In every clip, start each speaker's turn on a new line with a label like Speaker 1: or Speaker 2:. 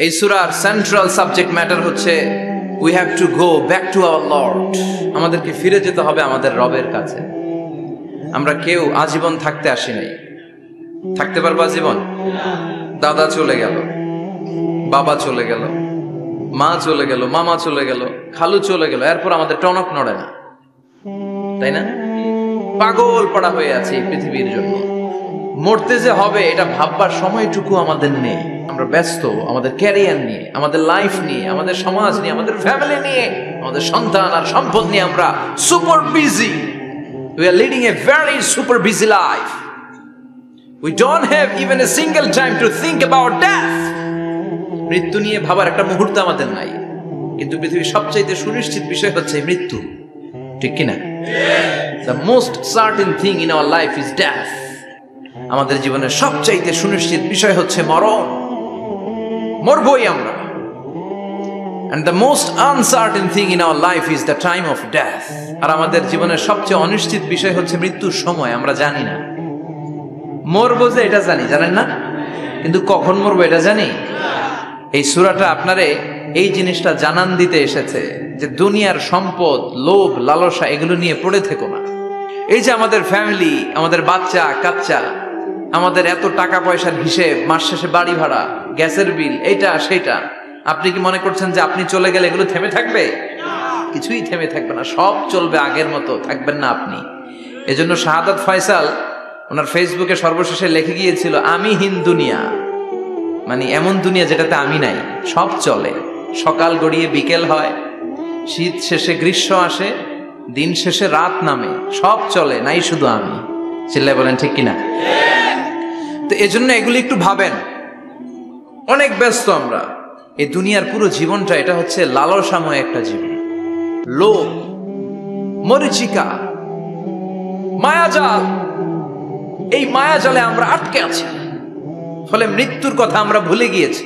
Speaker 1: এই সূরার central subject matter হচ্ছে we have to go back to our Lord. আমাদেরকে ফিরে যেতে হবে আমাদের রবের কাছে। আমরা কেউ আজীবন থাকতে আসি নাই। থাকতে পারবো আজীবন? দাদা চলে গেল, বাবা চলে গেল, মা চলে গেল, মামা চলে গেল, খালু চলে গেল, এরপর আমাদের টনক নড়ে না, তাই না? পাগল পড়া হয়ে আছে এই পৃথিবীর জন্য। মরতে যে হবে এটা ভাববার সময়টুকু আমাদের নেই। আমরা ব্যস্ত আমাদের ক্যারিয়ার নিয়ে, আমাদের লাইফ নিয়ে, আমাদের সমাজ নিয়ে, আমাদের ফ্যামিলি নিয়ে, আমাদের সন্তান আর সম্পদ নিয়ে আমরা super busy. We are leading a very super busy life. We don't have even a single time to think about death. মৃত্যু নিয়ে ভাবার একটা মুহূর্ত আমাদের নাই। কিন্তু পৃথিবীর সবচাইতে সুনিশ্চিত বিষয় হচ্ছে মৃত্যু, ঠিক কিনা? The most certain thing in our life is death. আমাদের জীবনের সবচাইতে সুনিশ্চিত বিষয় হচ্ছে মরণ। মরবই আমরা। And the most uncertain thing in our life is the time of death. আর আমাদের জীবনের সবচেয়ে অনিশ্চিত বিষয় হচ্ছে মৃত্যুর সময়। আমরা জানি না। মরবো যে এটা জানি, জানেন না? কিন্তু কখন মরবো এটা জানি? এই সূরাটা আপনারে এই জিনিসটা জানান দিতে এসেছে যে দুনিয়ার সম্পদ, লোভ, লালসা এগুলো নিয়ে পড়ে থেকো না। এই যে আমাদের ফ্যামিলি, আমাদের বাচ্চা কাচ্চা, আমাদের এত টাকা পয়সার হিসেব, মাস শেষে বাড়ি ভাড়া, গ্যাসের বিল, এইটা সেটা, আপনি কি মনে করছেন যে আপনি চলে গেলে এগুলো থেমে থাকবে? কিছুই থেমে থাকবে না, সব চলবে আগের মতো, থাকবেন না আপনি। এজন্য শাহাদাত ফয়সাল ওনার ফেসবুকে সর্বশেষে লিখে গিয়েছিল, আমি হীন দুনিয়া, মানে এমন দুনিয়া যেটাতে আমি নাই। সব চলে, সকাল গড়িয়ে বিকেল হয়, শীত শেষে গ্রীষ্ম আসে, দিন শেষে রাত নামে, সব চলে, নাই শুধু আমি। চিল্লায় বলেন ঠিক কিনা? তো এজন্য এগুলি একটু ভাবেন। অনেক ব্যস্ত আমরা। এই দুনিয়ার পুরো জীবনটা এটা হচ্ছে লালসাময় একটা জীবন, লোভ, মরিচিকা, মায়াজাল। এই মায়াজালে আমরা আটকে আছি, ফলে মৃত্যুর কথা আমরা ভুলে গিয়েছি।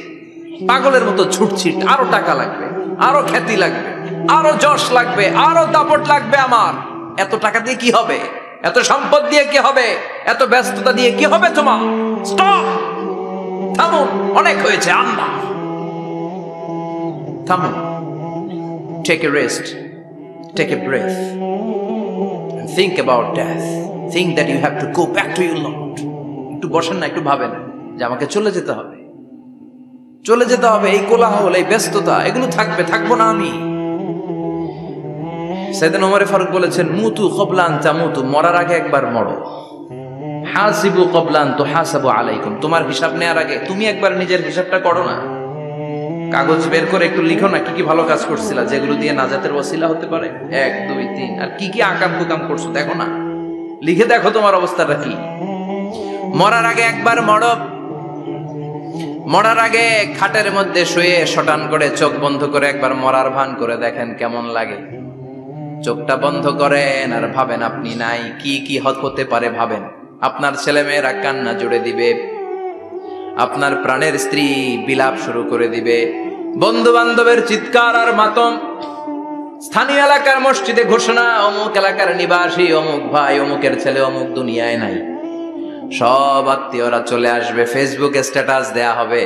Speaker 1: পাগলের মতো ছুটছি, আরো টাকা লাগবে, আরো খ্যাতি লাগবে, আরো যশ লাগবে, আরো দাপট লাগবে আমার। এত টাকা দিয়ে কি হবে? এত সম্পদ দিয়ে কি হবে? এত ব্যস্ততা দিয়ে কি হবে তোমার? স্টপ, থামুন, অনেক হয়েছে। আল্লাহ, থামুন, take a rest, take a breath and think about death. Think that you have to go back to your Lord. একটু বসেন না, একটু ভাবেন যে আমাকে চলে যেতে হবে, চলে যেতে হবে। এই কোলাহল, এই ব্যস্ততা এগুলো থাকবে, থাকবো না আমি। সাইয়েদনা ওমর ফারুক বলেছেন, মুতু ক্বাবলা আন তামুতু, মরার আগে একবার মরো। হাসিবু ক্বাবলা আন তুহাসাবু আলাইকুম, তোমার হিসাব নেওয়ার আগে তুমি একবার নিজের হিসাবটা করো না। কাগজ বের করে একটু লিখো না কি কি ভালো কাজ করছিলা, যেগুলো দিয়ে নাজাতের ওসিলা হতে পারে। 1 2 3, আর কি কি আকাম কুকাম করছো দেখো না, লিখে দেখো তোমার অবস্থাটা কি। মরার আগে একবার মরো। মরার আগে খাটের মধ্যে শুয়ে শটান করে চোখ বন্ধ করে একবার মরার ভান করে দেখেন কেমন লাগে। চোখটা বন্ধ করেন আর ভাবেন আপনি নাই, কি কি হতে পারে ভাবেন। আপনার ছেলে মেয়েরা কান্না জুড়ে দিবে, আপনার প্রাণের স্ত্রী বিলাপ শুরু করে দিবে, বন্ধু বান্ধবের চিৎকার আর মাতম, স্থানীয় এলাকার মসজিদে ঘোষণা, অমুক এলাকার নিবাসী অমুক ভাই অমুকের ছেলে অমুক দুনিয়ায় নাই। সব আত্মীয়রা চলে আসবে, ফেসবুকে স্ট্যাটাস দেয়া হবে,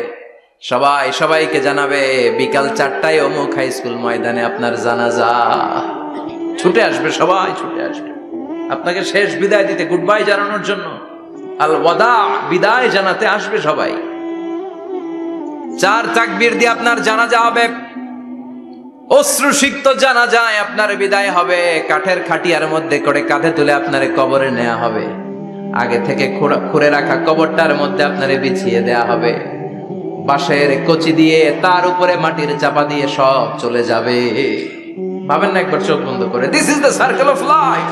Speaker 1: সবাই সবাইকে জানাবে বিকাল 4টায় অমুক হাই স্কুল ময়দানে আপনার জানাজা। ছুটে আসবে, সবাই ছুটে আসবে আপনাকে শেষ বিদায় দিতে, গুড বাই জানানোর জন্য, আল ওয়াদা, বিদায় জানাতে আসবে সবাই। 4 তাকবীর দিয়ে আপনার জানাজা হবে, অশ্রুসিক্ত জানাজায় আপনার বিদায় হবে। কাঠের খাটিয়ার মধ্যে করে কাঁধে তুলে আপনারে কবরে নেওয়া হবে। আগে থেকে খুঁড়ে রাখা কবরটার মধ্যে আপনারে বিছিয়ে দেয়া হবে। বাঁশের কচি দিয়ে তার উপরে মাটির চাপা দিয়ে সব চলে যাবে। ভাবেন না একবার চোখ বন্ধ করে, this is the circle of life,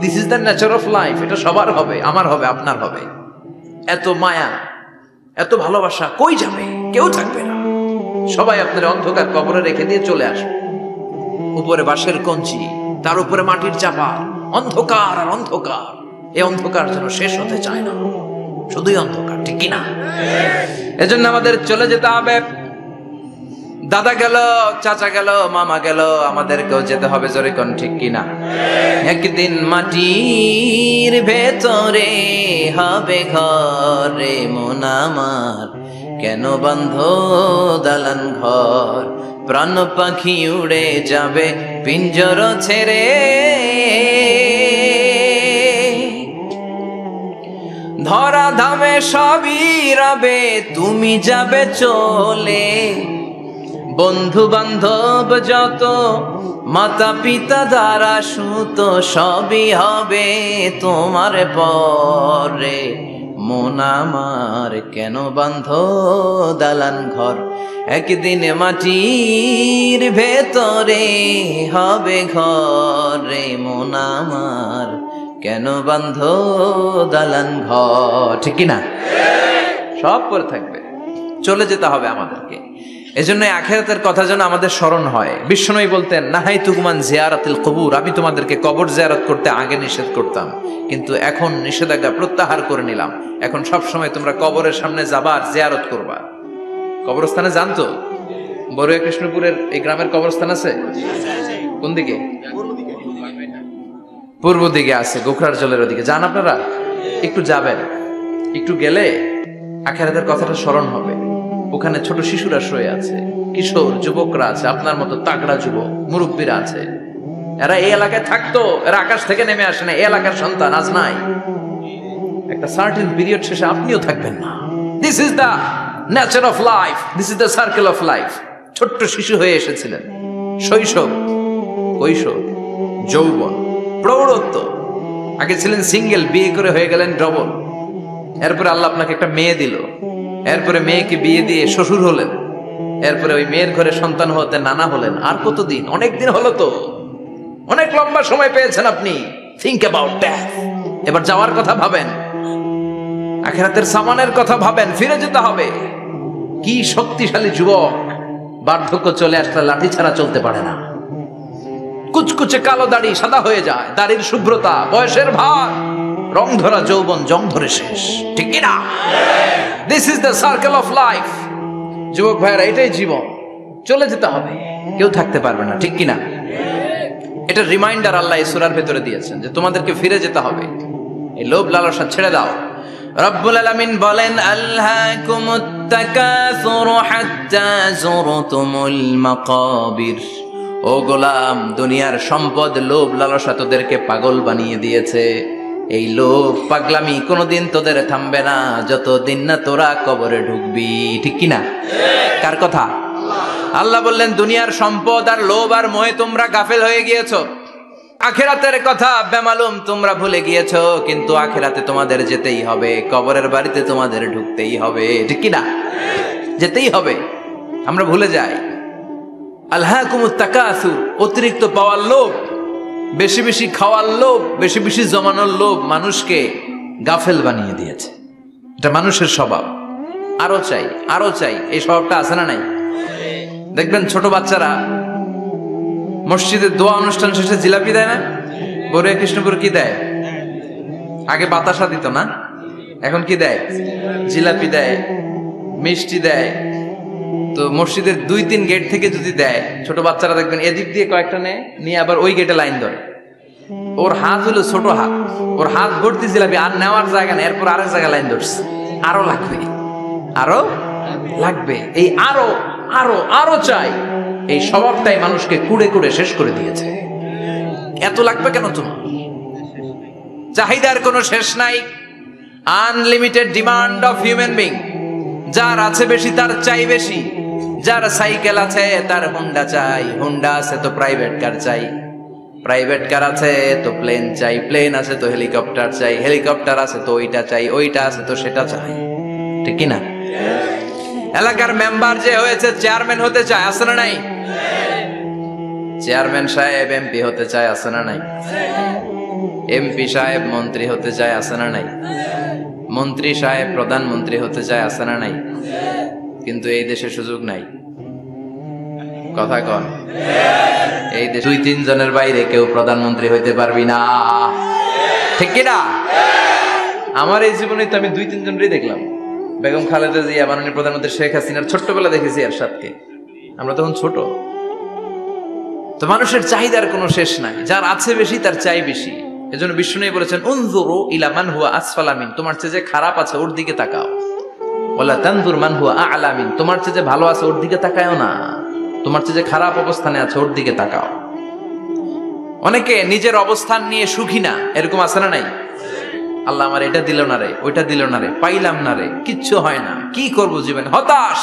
Speaker 1: this is the nature of life. এটা সবার হবে, আমার হবে, আপনার হবে। এত মায়া, এত ভালোবাসা কই যাবে? কেউ থাকবে না, সবাই আপনার অন্ধকার কবরে রেখে দিয়ে চলে আসবে। উপরে বাঁশের কঞ্চি, তার উপরে মাটির চাপা, অন্ধকার আর অন্ধকার। এই অন্ধকার যেন শেষ হতে চায় না, শুধুই অন্ধকার, ঠিক কিনা? এজন্য আমাদের চলে যেতে হবে। দাদা গেল, চাচা গেল, মামা গেল, আমাদেরকেও যেতে হবে, জোরে কোন ঠিক কিনা? একদিন মাটির ভেতরে হবে ঘরে মন আমার, কেন বাঁধ দালান ঘর, প্রাণ পাখি উড়ে যাবে পিঞ্জর ছেড়ে। ধরা ধামে সবই রবে, তুমি যাবে চলে। বন্ধু বান্ধব যত, মাতা পিতা দ্বারা সুত, সবই হবে তোমার পরে। মন আমার কেন বাঁধ দালান ঘর, একদিন মাটির ভেতরে হবে ঘরে। মন আমার কেন বাঁধ দালান ঘর, ঠিক কিনা? সব করে থাকবে, চলে যেতে হবে আমাদেরকে। এজন্য আখিরাতের কথা যেন আমাদের স্মরণ হয়। বিশ্বনবী বলতেন, নাহাইতুকুমান জিয়ারাতিল কবুর, আমি তোমাদেরকে কবর জিয়ারত করতে আগে নিষেধ করতাম, কিন্তু এখন নিষেধাজ্ঞা প্রত্যাহার করে নিলাম। এখন সব সময় তোমরা কবরের সামনে যাবা আর জিয়ারত করবা। কবরস্থানে জানতো বড়ুয়া কৃষ্ণপুরের এই গ্রামের কবরস্থান আছে কোন দিকে? পূর্ব দিকে আছে, গোখরার জলের ওদিকে। যান আপনারা, একটু যাবেন, একটু গেলে আখিরাতের কথাটা স্মরণ হবে। ওখানে ছোট শিশুরা শুয়ে আছে, কিশোর যুবকরা আছে, আপনার মতো তাগড়া যুবক মুরব্বীরা আছে। এরা এই এলাকায় থাকতো, এরা আকাশ থেকে নেমে আসে না, এই এলাকার সন্তান আজ নাই। একটা সার্টেন পিরিয়ড শেষে আপনিও থাকবেন না। This is the nature of life, this is the circle of life. ছোট্ট শিশু হয়ে এসেছিলেন, শৈশব, কৈশোর, যৌবন, প্রৌঢ়ত্ব। আগে ছিলেন সিঙ্গেল, বিয়ে করে হয়ে গেলেন ডবল। এরপরে আল্লাহ আপনাকে একটা মেয়ে দিল, এরপরে মেয়েকে বিয়ে দিয়ে শ্বশুর হলেন, এরপরে ওই মেয়ের ঘরে সন্তান হতে নানা হলেন। আর কতদিন? অনেক দিন হলো তো, অনেক লম্বা সময় পেয়েছেন আপনি। Think about that. এবার যাওয়ার কথা ভাবেন, আখিরাতের সামানের কথা ভাবেন, ফিরে যেতে হবে। কি শক্তিশালী যুবক, বার্ধক্য চলে আসলে লাঠি ছাড়া চলতে পারে না। কুচকুচে কালো দাড়ি সাদা হয়ে যায়, দাড়ির শুভ্রতা, বয়সের ভার, রং ধরা যৌবন জং ধরে শেষ, ঠিক কি না? This is the circle of life. যুবক ভাইয়েরা, এটাই জীবন, চলে যেতে হবে, কেউ থাকতে পারবে না, ঠিক কি না? এটা রিমাইন্ডার আল্লাহ এই সূরার ভেতরে দিয়েছেন যে তোমাদেরকে ফিরে যেতে হবে। এই লোভ লালসা ছেড়ে দাও। রব্বুল আলামিন বলেন, আলহাকুমুত তাকাসুর হাত্তা যুরতুমুল মাকাবির। ও গোলাম, দুনিয়ার সম্পদ, লোভ লালসা তোদেরকে পাগল বানিয়ে দিয়েছে। এই লোভ পাগলামি কোনোদিন তোদের থামবে না যতদিন না তোরা কবরে ঢুকবি, ঠিক কিনা? কার কথা? আল্লাহ বললেন, দুনিয়ার সম্পদ আর লোভ আর মোহে তোমরা গাফেল হয়ে গিয়েছো। আখিরাতের কথা বেমালুম তোমরা ভুলে গিয়েছো। কিন্তু আখিরাতে তোমাদের যেতেই হবে, কবরের বাড়িতে তোমাদের ঢুকতেই হবে, ঠিক কিনা? যেতেই হবে। আমরা ভুলে যাই। আলহাকুমুত তাকাসুর, অতিরিক্ত পাওয়ার লোভ, বেশি বেশি খাওয়ার লোভ, বেশি বেশি জমানোর লোভ মানুষকে গাফেল বানিয়ে দিয়েছে। এটা মানুষের স্বভাব। আরো চাই, আরো চাই, এই স্বভাবটা আছে না নাই? দেখবেন ছোট বাচ্চারা মসজিদে দোয়া অনুষ্ঠান শেষে জিলাপি দেয় না? বড়ুয়া কৃষ্ণপুর কি দেয়? আগে বাতাসা দিত না, এখন কি দেয়? জিলাপি দেয়, মিষ্টি দেয়। তো মসজিদের 2-3 গেট থেকে যদি দেয়, ছোট বাচ্চারা দেখবেন এদিক দিয়ে কয়েকটা নিয়ে আবার ওই গেটে লাইন ধরে। ওর হাত হলো ছোট হাত, ওর হাত ভর্তি জিলাপি, আর নেওয়ার জায়গা নেই, এরপর আরেক জায়গায় লাইন ধরছে। আরো লাগবে, আরো লাগবে, এই আরো আরো আরো চাই। এই স্বভাবটাই মানুষকে কুড়ে কুড়ে শেষ করে দিয়েছে। এত লাগবে কেন তোমার? চাহিদার কোনো শেষ নাই। Unlimited demand of human being. যার আছে বেশি তার চাই বেশি। যার সাইকেল আছে তার হুন্ডা চাই, হুন্ডা আছে তো প্রাইভেট কার চাই, প্রাইভেট কার আছে তো প্লেন চাই, প্লেন আছে তো হেলিকপ্টার চাই, হেলিকপ্টার আছে তো ওইটা চাই, ওইটা আছে তো সেটা চাই, ঠিক কিনা? এলাকার মেম্বার যে হয়েছে চেয়ারম্যান হতে চায়, আছে না নাই? চেয়ারম্যান সাহেব এমপি হতে চায়, আছে না নাই? এমপি সাহেব মন্ত্রী হতে চায়, আছে না নাই? মন্ত্রী সাহেব প্রধানমন্ত্রী হতে চায়, আছে না নাই? কিন্তু এই দেশে সুযোগ নাই। কথা কন, এই দেশে 2-3 জনের বাইরে কেউ প্রধানমন্ত্রী হইতে পারবি না, ঠিক কিনা? আমার এই জীবনে তো আমি 2-3 জনেরই দেখলাম। বেগম খালেদা জিয়া, মাননীয় প্রধানমন্ত্রী শেখ হাসিনার ছোট্টবেলা দেখেছি এরশাদকে, আমরা তখন ছোট। তো মানুষের চাহিদার কোনো শেষ নাই, যার আছে বেশি তার চাই বেশি। এজন্য বিষ্ণু বলেছেন, উনজুরু ইলা মান হুয়া আসফালা মিন, তোমার চেয়ে যে খারাপ আছে ওর দিকে তাকাও। ওয়ালা তানজুর মান হুয়া আ'লা মিন, তোমার চেয়ে যে ভালো আছে ওর দিকে তাকায়ও না, তোমার চেয়ে যে খারাপ অবস্থানে আছে ওর দিকে তাকাও। অনেকে নিজের অবস্থান নিয়ে সুখী না, এরকম আছে না নাই? আল্লাহ আমার এটা দিল না রে, ওইটা দিল না রে, পাইলাম না রে, কিচ্ছু হয় না, কি করবো জীবনে, হতাশ।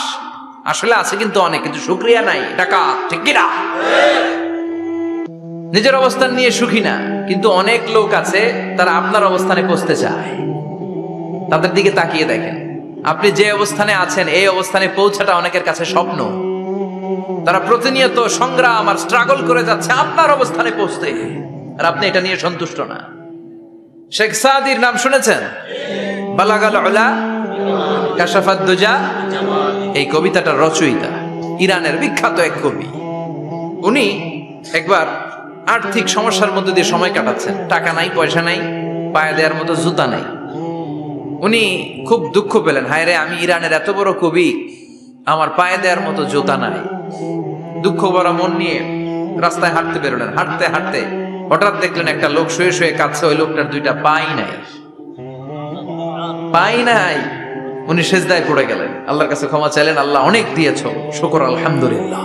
Speaker 1: আসলে আছে কিন্তু অনেক, কিন্তু শুকরিয়া নাই, টাকা, ঠিক কিনা? নিজের অবস্থান নিয়ে সুখী না, কিন্তু অনেক লোক আছে তারা আপনার অবস্থানে পৌঁছতে চায়। তাদের দিকে তাকিয়ে দেখেন, আপনি যে অবস্থানে আছেন এই অবস্থানে পৌঁছাটা অনেকের কাছে স্বপ্ন। তারা প্রতিনিয়ত সংগ্রাম আর স্ট্রাগল করে যাচ্ছে আপনার অবস্থানে পৌঁছতে, আর আপনি এটা নিয়ে সন্তুষ্ট না। শেখ সাদির নাম শুনেছেন? বালাগাল উলা কাশাফাদ দুজা, এই কবিতাটার রচয়িতা ইরানের বিখ্যাত এক কবি। উনি একবার আর্থিক সমস্যার মধ্যে দিয়ে সময় কাটাচ্ছেন, টাকা নাই, পয়সা নাই, পায়ে দেওয়ার মতো জুতা নাই। উনি খুব দুঃখ পেলেন, হায় রে, আমি ইরানের এত বড় কবি, আমার পায়ে দেওয়ার মতো জুতা নাই। দুঃখ ভরা মন নিয়ে রাস্তায় হাঁটতে বেরোলেন। হাঁটতে হাঁটতে হঠাৎ দেখলেন একটা লোক শুয়ে শুয়ে কাঁদছে, ওই লোকটার দুইটা পাই নাই, পাই নাই। উনি সেজদায় পড়ে গেলেন, আল্লাহর কাছে ক্ষমা চাইলেন, আল্লাহ অনেক দিয়েছ, শুকর আলহামদুলিল্লাহ।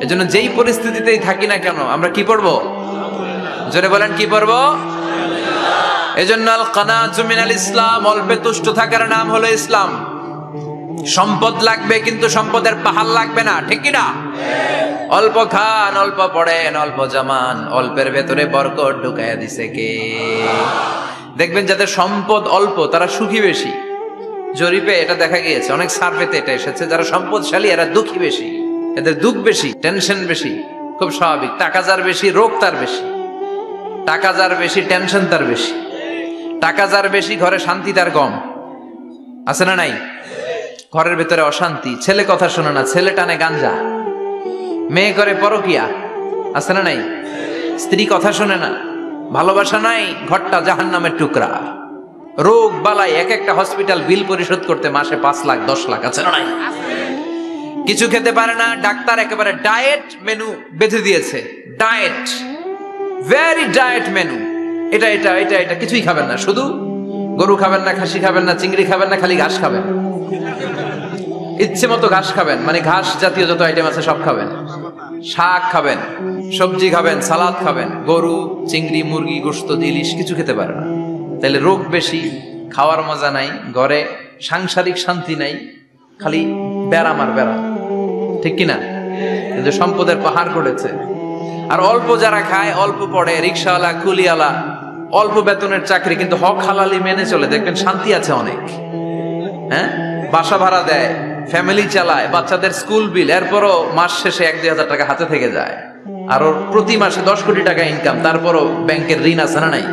Speaker 1: এজন্য যেই পরিস্থিতিতেই থাকি না কেন আমরা কি পড়বো? জোরে বলেন, কি পড়বো? এজন্য আল কানাতু মিনাল ইসলাম, অল্পে তুষ্ট থাকার নাম হলো ইসলাম। সম্পদ লাগবে কিন্তু সম্পদের পাহাড় লাগবে না, ঠিক কি না? অল্প খান, অল্প পড়েন, অল্প জামান, অল্পের ভেতরে বরকত ঢুকাইয়া দিছে কে? দেখবেন যাদের সম্পদ অল্প তারা সুখী বেশি। জরিপে এটা দেখা গিয়েছে, অনেক সার্ভেতে এটা এসেছে, যারা সম্পদশালী এরা দুঃখী বেশি, এদের দুঃখ বেশি, টেনশন বেশি। খুব স্বাভাবিক, টাকা যার বেশি রোগ তার বেশি, টাকা যার বেশি টেনশন তার বেশি, টাকা যার বেশি ঘরে শান্তি তার কম। আছে না নাই? ঘরের ভেতরে অশান্তি, ছেলে কথা শোনে না, ছেলে টানে গাঞ্জা, মেয়ে করে পরকিয়া। আছে না নাই? স্ত্রী কথা শোনে না, ভালোবাসা নাই, ঘরটা জাহান্নামের টুকরা। রোগ বালাই, এক একটা হসপিটাল বিল পরিশোধ করতে মাসে 5 লাখ 10 লাখ। আছে না নাই? কিছু খেতে পারে না, ডাক্তার একেবারে ডায়েট মেনু বেঁধে দিয়েছে। ডায়েট, ভেরি ডায়েট মেনু, এটা এটা এটা এটা কিছুই খাবেন না, শুধু গরু খাবেন না, খাসি খাবেন না, চিংড়ি খাবেন না, খালি ঘাস খাবেন। ইচ্ছে মতো ঘাস খাবেন, মানে ঘাস জাতীয় যত আইটেম আছে সব খাবেন। শাক খাবেন, সবজি খাবেন, সালাদ খাবেন। গরু, চিংড়ি, মুরগি, গোশত, ইলিশ কিছু খেতে পারে না। তাহলে রোগ বেশি, খাওয়ার মজা নাই, ঘরে সাংসারিক শান্তি নাই, খালি ব্যারাম আর ব্যারাম, ঠিক কিনা? কিন্তু সম্পদের পাহাড় গড়েছে। আর অল্প যারা খায়, অল্প পড়ে, রিক্সাওয়ালা, কুলিওয়ালা, অল্প বেতনের চাকরি, কিন্তু হক হালালি মেনে চলে, দেখবেন শান্তি আছে অনেক। হ্যাঁ, বাসা ভাড়া দেয়, ফ্যামিলি চালায়, বাচ্চাদের স্কুল বিল, এরপরও মাস শেষে 1-2 হাজার টাকা হাতে থেকে যায়। আর ওর প্রতি মাসে 10 কোটি টাকা ইনকাম, তারপরও ব্যাংকের ঋণ আছে না নাই?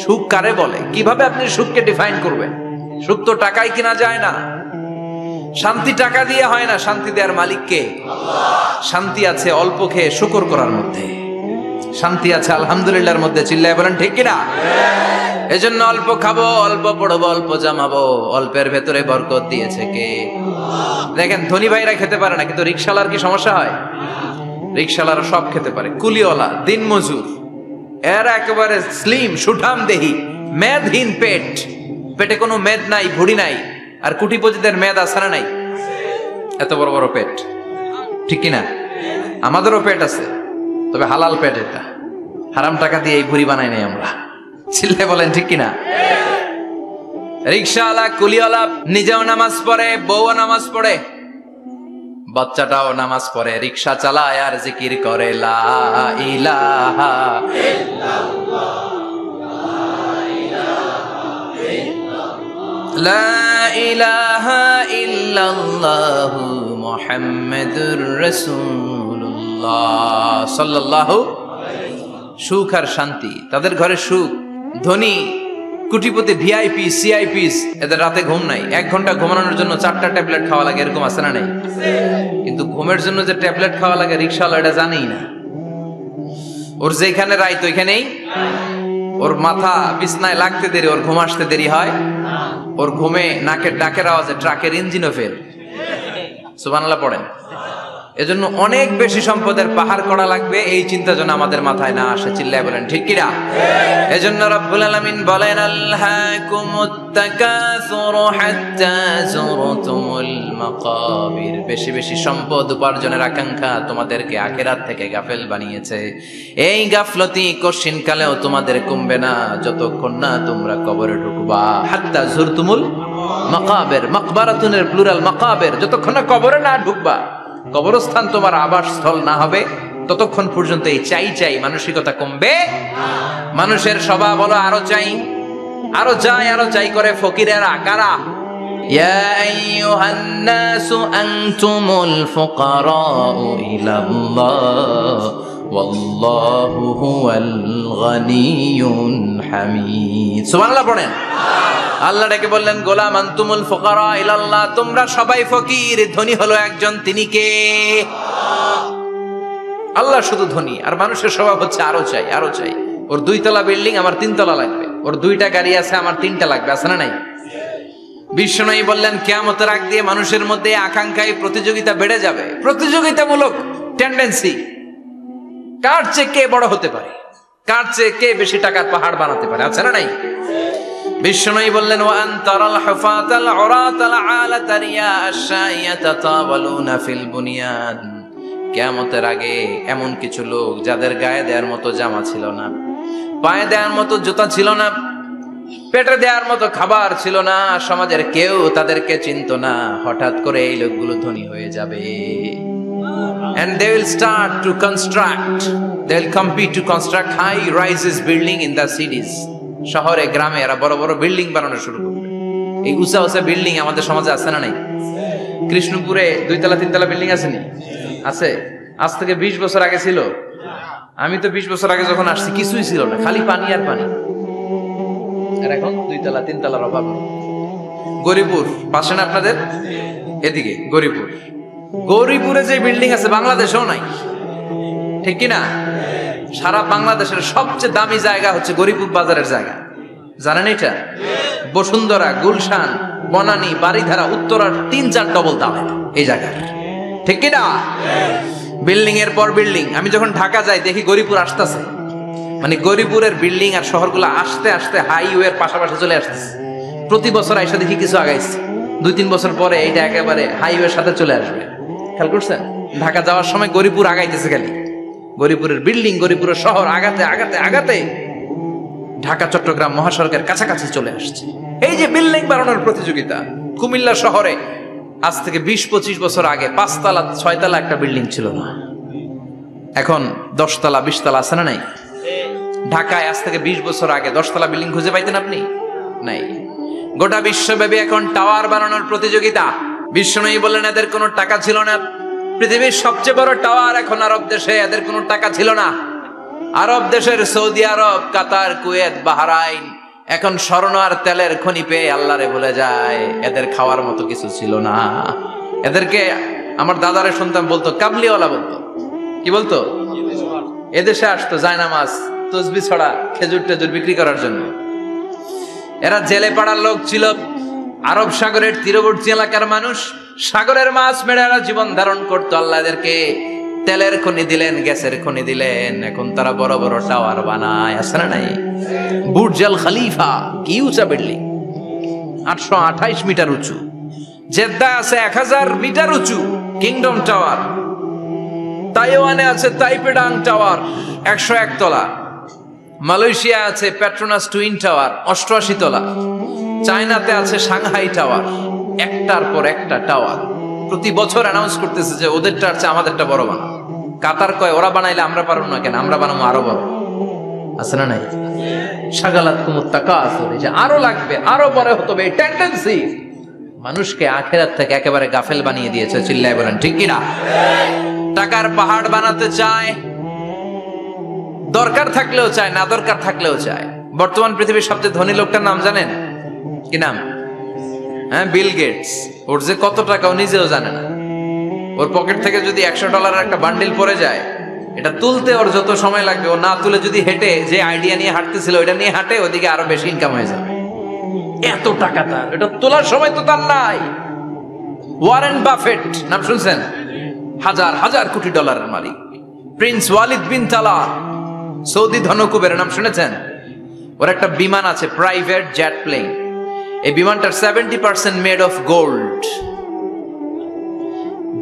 Speaker 1: সুখ কারে বলে? কিভাবে আপনি সুখকে ডিফাইন করবেন? সুখ তো টাকায় কিনা যায় না, শান্তি টাকা দিয়ে হয় না, শান্তি দেওয়ার মালিক কে? শান্তি আছে অল্প খেয়ে শুকর করার মধ্যে, শান্তি আছে আলহামদুলিল্লাহর মধ্যে। চিল্লায় বলেন ঠিক কিনা? এজন্য অল্প খাবো, অল্প পড়বো, অল্প জামাবো, অল্পের ভেতরে বরকত দিয়েছে কে? দেখেন, ধনী ভাইরা খেতে পারে না, কিন্তু রিক্সাওয়ালার কি সমস্যা হয়? রিক্সাওয়ালারা সব খেতে পারে। কুলিওয়ালা, দিন মজুর, এরা একেবারে স্লিম, সুঠাম দেহি, মেদহীন পেট, পেটে কোনো মেদ নাই, ভুড়ি নাই। আর কুটিপতিদের মেদ আছে না নাই? এত বড় বড় পেট, ঠিক কিনা? আমাদেরও পেট আছে, তবে হালাল পেট। এটা হারাম টাকা দিয়ে এই ভুড়ি বানাই নাই আমরা। চিল্লায় বলেন ঠিক কিনা? রিক্সাওয়ালা, কুলিওয়ালা নিজেও নামাজ পড়ে, বউও নামাজ পড়ে, বাচ্চাটাও নামাজ পড়ে, রিক্সা চালায় আর জিকির করে লা ইলাহা ইল্লাল্লাহ, লা ইলাহা ইল্লাল্লাহ মুহাম্মাদুর রাসূলুল্লাহ সাল্লাল্লাহু। সুখ আর শান্তি, তাদের ঘরে সুখ। ধনী কোটিপতি, ভিআইপি, সিআইপিস, এদের রাতে ঘুম নাই। 1 ঘন্টা ঘুমানোর জন্য 4টা ট্যাবলেট খাওয়া লাগে, এরকম আছে না নাই? কিন্তু ঘুমের জন্য যে ট্যাবলেট খাওয়া লাগে রিক্সাওয়ালা এটা জানেই না। ওর যেখানে রাইত ওইখানেই, ওর মাথা বিছনায় লাগতে দেরি, ওর ঘুম আসতে দেরি হয়। ওর ঘুমে নাকের ডাকের আওয়াজে ট্রাকের ইঞ্জিনও ফেল। সুবহানাল্লাহ পড়েন। এজন্য অনেক বেশি সম্পদের পাহাড় করা লাগবে, এই চিন্তা যেন আমাদের মাথায় না আসে। চিল্লায় বলেন ঠিক কিনা? এজন্য রব্বুল আলামিন বলেন আল্লাকুমুত তাকাসুরু হাত্তা যুরতুমুল মাকাবির। বেশি বেশি সম্পদ উপার্জনের আকাঙ্ক্ষা তোমাদেরকে আখিরাত থেকে গাফেল বানিয়েছে। এই গাফলতি কশিন কালেও তোমাদের কমবে না যতক্ষণ না তোমরা কবরে ঢুকবা। হাত্তা যুরতুমুল মাকাবির, মাকবারাতুনের প্লুরাল মাকাবির, যতক্ষণ না কবরে না ঢুকবা, কবরস্থান তোমার আবাসস্থল না হবে, ততক্ষণ পর্যন্ত এই চাই চাই মানসিকতা কমবে। মানুষের স্বভাব হলো আরো চাই, আরো চাই, আরো চাই করে ফকিরেরা কারা? ইয়া আইয়ুহান নাসু আনতুমুল ফুকারাউ ইলাল্লাহ ওয়াল্লাহু হুয়াল গানিয়ুল হামিদ। সুবহানাল্লাহ পড়েন। আল্লাহ ডেকে বললেন গোলাম আনতুমুল ফুকারা ইলাল্লাহ, তোমরা সবাই ফকির, ধনী হলো একজন, তিনি কে? আল্লাহ শুধু ধনী, আর মানুষের স্বভাব হচ্ছে আরো চাই, আরো চাই। ওর 2 তলা বিল্ডিং, আমার 3 তলা লাগবে। ওর 2টা গাড়ি আছে, আমার 3টা লাগবে। আছে না নাই? বিশ্বনবী বললেন কিয়ামতের আগ দিয়ে মানুষের মধ্যে আকাঙ্ক্ষায় প্রতিযোগিতা বেড়ে যাবে, প্রতিযোগিতামূলক টেন্ডেন্সি। কার চেয়ে কে বড় হতে পারে, কার চেয়ে কে বেশি টাকার পাহাড় বানাতে পারে। আছে না নাই? বিশ্বনবী বললেন ওয়া আনতারাল হুফাতাল উরাতাল আলাতাল ইয়াশাইয়াতা তাওয়ালুনা ফিল বুনিয়ান। কিয়ামতের আগে এমন কিছু লোক যাদের গায়ে দেওয়ার মতো জামা ছিল না, পায়ে দেওয়ার মতো জুতা ছিল না, পেটে দেওয়ার মতো খাবার ছিল না, সমাজের কেউ তাদেরকে চিনতো না। হঠাৎ করে এই লোকগুলো ধনী হয়ে যাবে। And they will start to construct, they will compete to construct high rises building in the cities. শহরে গ্রামে এরা বড় বড় বিল্ডিং বানানো শুরু করবে। এই উঁচা উঁচা বিল্ডিং আমাদের সমাজে আছে না নাই? কৃষ্ণপুরে 2 তলা 3 তলা বিল্ডিং আছে নি? আছে। আজ থেকে 20 বছর আগে ছিল? আমি তো 20 বছর আগে যখন আসছি কিছুই ছিল না, খালি পানি আর পানি। আর এখন 2 তলা 3 তলার অভাব নেই। গরিপুর পাশে না আপনাদের? এদিকে গরিপুর, গরিপুরে যে বিল্ডিং আছে বাংলাদেশেও নাই, ঠিক কিনা? সারা বাংলাদেশের সবচেয়ে দামি জায়গা হচ্ছে গরিপুর বাজারের জায়গা। জানেন এটা? বসুন্ধরা, গুলশান, বনানী, বাড়িধারা, উত্তরার 3-4 ডবল দাম এই জায়গার, ঠিক কিনা? বিল্ডিং এর পর বিল্ডিং। আমি যখন ঢাকা যাই দেখি গরিপুর আসতেছে, মানে গরিপুরের বিল্ডিং আর শহরগুলো আস্তে আস্তে হাইওয়ের পাশাপাশি চলে আসতেছে। প্রতি বছর আইসা দেখি কিছু আগাইছে, 2-3 বছর পরে এটা একেবারে হাইওয়ের সাথে চলে আসবে। খেয়াল করছেন? ঢাকা যাওয়ার সময় গরিপুর আগাইতেছে, খালি গরিপুরের বিল্ডিং, গরিপুরের শহর আগাতে আগাতে আগাতে ঢাকা চট্টগ্রাম মহাসড়কের কাছাকাছি চলে আসছে। এই যে বিল্ডিং বানানোর প্রতিযোগিতা। কুমিল্লা শহরে আজ থেকে 20-25 বছর আগে 5 তলা 6 তলা একটা বিল্ডিং ছিল না, এখন 10 তলা 20 তলা। আছে না নাই? ঢাকায় আজ থেকে 20 বছর আগে 10 তলা বিল্ডিং খুঁজে পাইতেন আপনি? নাই। গোটা বিশ্বব্যাপী এখন টাওয়ার বানানোর প্রতিযোগিতা। বিশ্বনবী বললেন এদের কোনো টাকা ছিল না। পৃথিবীর সবচেয়ে বড় টাওয়ার এখন আরব দেশে, এদের কোনো টাকা ছিল না। আরব দেশের সৌদি আরব, কাতার, কুয়েত, বাহরাইন এখন স্বর্ণ আর তেলের খনি পেয়ে আল্লাহরে ভুলে যায়। এদের খাওয়ার মতো কিছু ছিল না। এদেরকে আমার দাদারে শুনতাম বলতো কাবলিওয়ালা, বলতো কি বলতো? এদেশে আসতো জায়নামাজ, তসবি ছড়া, খেজুর টেজুর বিক্রি করার জন্য। এরা জেলে পাড়ার লোক ছিল। আরব সাগরের তীরবর্তী এলাকার মানুষ, সাগরের মাছ মেরে এরা জীবন ধারণ করতো। আল্লাহ এদেরকে তেলের খনি দিলেন, গ্যাসের খনি দিলেন, এখন তারা বড় বড় টাওয়ার বানায়। আছে না নাই? বুর্জ আল খলিফা, কি উঁচা বিল্ডিং, 828 মিটার উঁচু। জেদ্দা আছে 1000 মিটার উঁচু কিংডম টাওয়ার। তাইওয়ানে আছে তাইপেডাং টাওয়ার 101 তলা। মালয়েশিয়া আছে পেট্রোনাস টুইন টাওয়ার 88 তলা। চায়নাতে আছে সাংহাই টাওয়ার, একটার পর একটা টাওয়ার। প্রতি বছর অ্যানাউন্স করতেছে যে ওদেরটা আছে আমাদেরটা বড় বানাও। কাতার কয় ওরা বানাইলে আমরা পারবো না কেন, আমরা বানাবো আরো বড়। আছে না নাই? শাগালাতকুমুত তাকাসুর, যে আরো লাগবে, আরো বড় হতে হবে, এই টেন্ডেন্সি মানুষকে আখিরাত থেকে একেবারে গাফেল বানিয়ে দিয়েছে। চিল্লায় বলেন ঠিক কিনা? টাকার পাহাড় বানাতে চায়, দরকার থাকলেও চায়, না দরকার থাকলেও চায়। বর্তমান পৃথিবীর সবচেয়ে ধনী লোকটার নাম জানেন? কি নাম? হ্যাঁ, বিল গেটস। ওর যে কত টাকা ও নিজেও জানে না। ওর পকেট থেকে যদি $100 একটা বান্ডিল পড়ে যায়, এটা তুলতে ওর যত সময় লাগবে, ও না তুলে যদি হেঁটে, যে আইডিয়া নিয়ে হাঁটতেছিল ওইটা নিয়ে হাঁটে, ওদিকে আরো বেশি ইনকাম হয়ে যাবে। এত টাকা তার, এটা তোলার সময় তো তার নাই। ওয়ারেন বাফেট নাম শুনছেন? হাজার হাজার কোটি ডলারের মালিক। Prince Walid bin Talal, Saudi ধনকুবের নাম শুনেছেন? ওর একটা বিমান আছে, প্রাইভেট জেট প্লেন। এই বিমানটার 70% মেড অফ গোল্ড।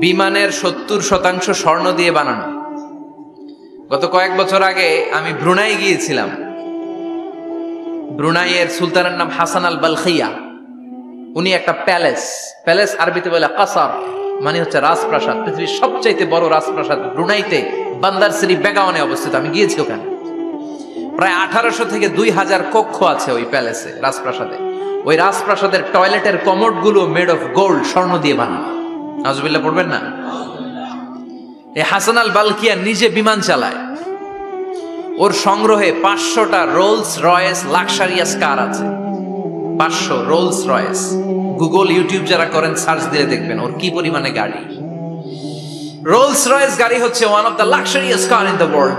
Speaker 1: বিমানের 70% স্বর্ণ দিয়ে বানানো। গত কয়েক বছর আগে আমি ব্রুনাই গিয়েছিলাম। ব্রুনাইয়ের সুলতানের নাম হাসান আল বালখিয়া। উনি একটা প্যালেস আরবিতে বলে কাসার, মানে হচ্ছে রাজপ্রাসাদ। পৃথিবীর সবচাইতে বড় রাজপ্রাসাদ ব্রুনাইতে বান্দার সিরি বেগাওয়ানে অবস্থিত। আমি গিয়েছি ওখানে। প্রায় 1800 থেকে 2000 কক্ষ আছে ওই প্যালেসে, রাজপ্রাসাদে। ওই রাজপ্রাসাদের টয়লেটের কমোড গুলো মেড অফ গোল্ড, স্বর্ণ দিয়ে বানানো। নাউজুবিল্লাহ পড়বেন না? এই হাসান আল বালকিয়া নিজে বিমান চালায়। ওর সংগ্রহে 500টা রোলস রয়েস লাক্সারিয়াস কার আছে। 500 রোলস রয়েস। গুগল ইউটিউব যারা করেন সার্চ দিয়ে দেখবেন ওর কি পরিমাণে গাড়ি। রোলস রয়েস গাড়ি হচ্ছে one of the luxurious car in the world.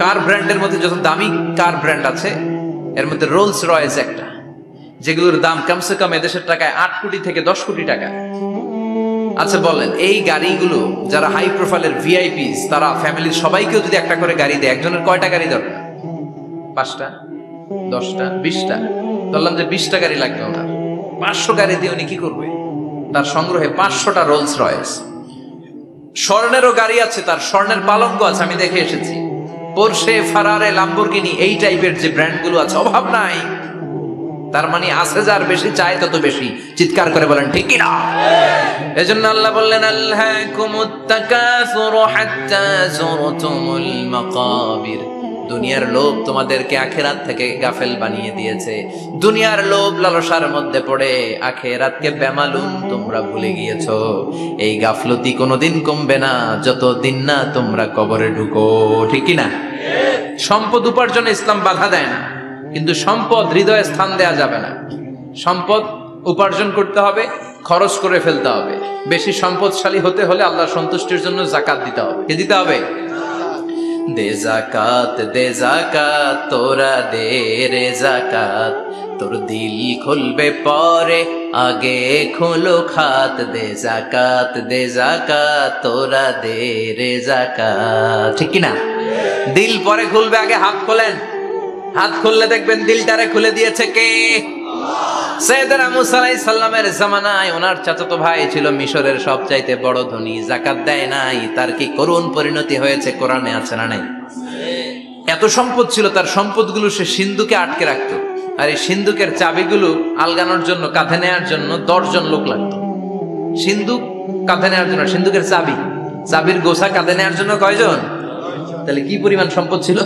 Speaker 1: Car ব্র্যান্ডের মধ্যে যত দামি কার ব্র্যান্ড আছে এর মধ্যে রোলস রয়েস একটা, যেগুলোর দাম কমসে কম এদেশের টাকায় 8 কোটি থেকে 10 কোটি টাকা। আচ্ছা বলেন, এই গাড়িগুলো যারা হাই প্রোফাইলের ভিআইপিস, তারা ফ্যামিলির সবাইকেও যদি একটা করে গাড়ি দেয়, একজনের কয়টা গাড়ি দরকার? 5টা, 10টা, 20টা? বললাম যে 20টা গাড়ি লাগবে ওনার। 500 গাড়ি দিয়ে উনি কি করবে? তার সংগ্রহে 500টা রোলস রয়েস। স্বর্ণেরও গাড়ি আছে, তার স্বর্ণের পালঙ্ক আছে, আমি দেখে এসেছি। পোরশে, ফারারে, লাম্বরগিনি, এই টাইপের যে ব্র্যান্ডগুলো আছে, অভাব নাই। তার মানে আছে, যার বেশি চায় তত বেশি। চিৎকার করে বলেন ঠিক কি না? এজন্য আল্লাহ বললেন আলহাকুমুত তাকাসুরু হাত্তা যুরতুমুল মাকাবির। দুনিয়ার লোভ তোমাদেরকে আখিরাত থেকে গাফেল বানিয়ে দিয়েছে। দুনিয়ার লোভ লালসার মধ্যে পড়ে আখিরাতকে বেমালুম তোমরা ভুলে গিয়েছো। এই গাফলতি কোনোদিন কমবে না যতদিন না তোমরা কবরে ঢুকো। ঠিক কি না? সম্পদ উপার্জনে ইসলাম বাধা দেয় না, কিন্তু সম্পদ হৃদয়ে স্থান দেয়া যাবে না। সম্পদ উপার্জন করতে হবে, খরচ করে ফেলতে হবে। বেশি সম্পদশালী হতে হলে আল্লাহর সন্তুষ্টির জন্য যাকাত দিতে হবে। কে দিতে হবে? দে যাকাত, দে যাকাত, তোরা দে রে যাকাত। তোর দিল খুলবে পরে, আগে খোলো খাত। দে যাকাত, দে যাকাত, তোরা দে রে যাকাত। ঠিক কি না? দিল পরে খুলবে, আগে হাত খোলেন। হাত খুললে দেখবেন দিলটারে খুলে দিয়েছে কে? সাইয়েদনা মুসা আলাইহিস সালামের জামানায় ওনার চাচাতো ভাই ছিল মিশরের সবচাইতে বড় ধনী, যাকাত দেয় নাই। তার কি করুণ পরিণতি হয়েছে কোরআনে আছে না নাই? এত সম্পদ ছিল, তার সম্পদগুলো সে সিন্ধুকে আটকে রাখতো। আর এই সিন্ধুকের চাবিগুলো আলগানোর জন্য, কাঁধে নেওয়ার জন্য 10 জন লোক লাগতো। সিন্ধুক কাঁধে নেওয়ার জন্য, সিন্ধুকের চাবির গোছা কাঁধে নেওয়ার জন্য কয়জন? তাহলে কি পরিমাণ সম্পদ ছিল?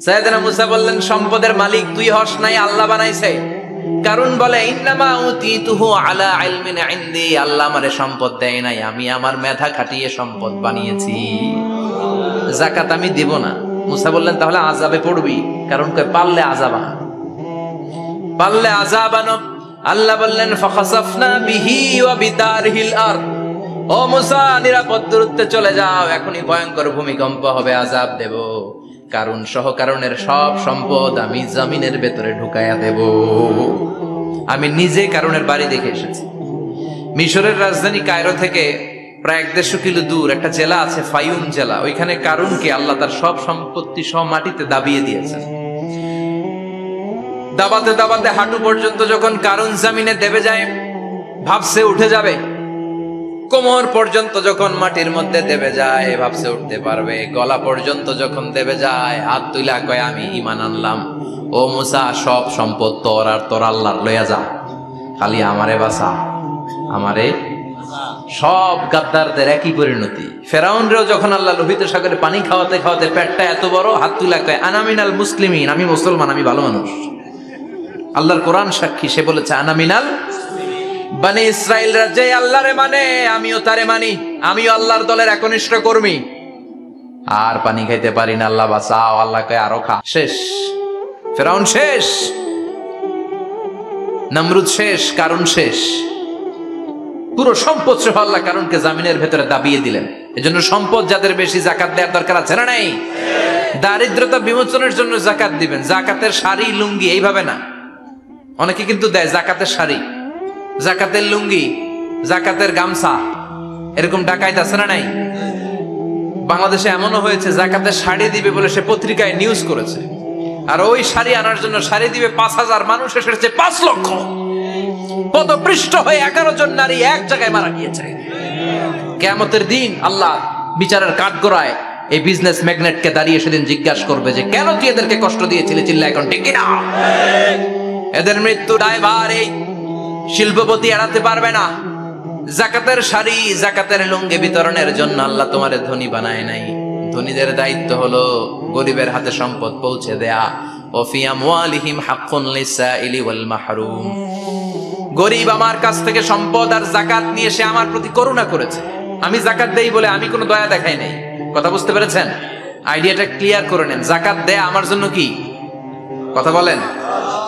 Speaker 1: সাইয়েদনা মুসা বললেন, সম্পদের মালিক তুই হস নাই, আল্লাহ বানাইছে। কারণ বলে ইন্নামা উতিতুহু আলা ইলমিন ইনদি, আল্লাহ আমারে সম্পদ দেয় নাই, আমি আমার মেধা খাটিয়ে সম্পদ বানিয়েছি। যাকাত আমি দেব না। মুসা বললেন তাহলে আযাবে পড়বি, কারণ কয় পারলে আযাব আনো, পারলে আযাব আনো। আল্লাহ বললেন ফাখাসাফনা বিহি ওয়া বিদারহিল আরদ, ও মুসা নিরাপদ দূরত্বে চলে যাও, এখনই ভয়ঙ্কর ভূমিকম্প হবে, আযাব দেব। কারণ সহ কারণের সব সম্পদ আমি জমিনের ভেতরে ঢুকাইয়া দেব। আমি নিজে কারণের বাড়ি দেখে এসেছি। মিশরের রাজধানী কায়রো থেকে প্রায় 150 কিলো দূর একটা জেলা আছে, ফায়ুম জেলা। ওইখানে কারুনকে আল্লাহ তার সব সম্পত্তি সব মাটিতে দাবিয়ে দিয়েছেন। দাবাতে দাবাতে হাঁটু পর্যন্ত যখন কারুন জমিনে দেবে যায়, ভাবছে উঠে যাবে। কোমর পর্যন্ত যখন মাটির মধ্যে দেবে যায়, ভাবছে উঠতে পারবে। গলা পর্যন্ত যখন দেবে যায়, হাত তুইলা কয় আমি ঈমান আনলাম। ও মুসা, সব সম্পদ তোর আর তোর আল্লাহর লইয়া যা, খালি আমারে বাঁচা, আমারে। সব গাদ্দারদের একই পরিণতি। ফেরাউনরেও যখন আল্লাহ লোহিত সাগরে পানি খাওয়াতে খাওয়াতে পেটটা এত বড়, হাত তুইলা কয় আনা মিনাল মুসলিমিন, আমি মুসলমান, আমি ভালো মানুষ। আল্লাহর কোরআন সাক্ষী, সে বলেছে আনা মিনাল। বনি ইসরাইলরা যে আল্লাহরে মানে, আমিও তারে মানি, আমিও আল্লাহর দলের একনিষ্ঠ কর্মী। আর পানি খাইতে পারি না, আল্লাহ বাঁচাও। আল্লাহ কয় আরো খা। শেষ, ফেরাউন শেষ, নমরুদ শেষ, কারণ শেষ। পুরো সম্পদ সহ আল্লাহ কারণকে জামিনের ভেতরে দাবিয়ে দিলেন। এজন্য সম্পদ যাদের বেশি, যাকাত দেওয়ার দরকার আছে না নাই? দারিদ্রতা বিমোচনের জন্য যাকাত দিবেন। যাকাতের শাড়ি লুঙ্গি এইভাবে না, অনেকে কিন্তু দেয় যাকাতের শাড়ি, যাকাতের লুঙ্গি, যাকাতের গামছা, এরকম ডাকাইত আছে না নাই? বাংলাদেশে এমনও হয়েছে জাকাতের শাড়ি দিবে বলে সে পত্রিকায় নিউজ করেছে, আর ওই শাড়ি আনার জন্য শাড়ি দিবে 5,000, মানুষ এসেছে 5 লক্ষ। পদপৃষ্ঠ হয়ে 11 জন নারী এক জায়গায় মারা গিয়েছে। কিয়ামতের দিন আল্লাহ বিচারের কাঠগড়ায় এই বিজনেস ম্যাগনেটকে দাঁড়িয়ে সেদিন জিজ্ঞাসা করবে যে কেন তুই এদেরকে কষ্ট দিয়েছিলি? চিল্লা এখন ঠিক কিনা? এদের মৃত্যু দায়ভার এই শিল্পপতি এড়াতে পারবে না। জাকাতের শাড়ি, জাকাতের লুঙ্গি বিতরণের জন্য আল্লাহ তোমারে ধনী বানায় নাই। ধনীদের দায়িত্ব হলো গরিবের হাতে সম্পদ পৌঁছে দেয়া। ওয়া ফি আমওয়ালিহিম হাক্কুন লিসাইলি ওয়াল মাহরুম। গরিব আমার কাছ থেকে সম্পদ আর যাকাত নিয়ে সে আমার প্রতি করুণা করেছে, আমি যাকাত দেই বলে আমি কোনো দয়া দেখাই নাই। কথা বুঝতে পেরেছেন? আইডিয়াটা ক্লিয়ার করে নেন। যাকাত দেয়া আমার জন্য কি? কথা বলেন,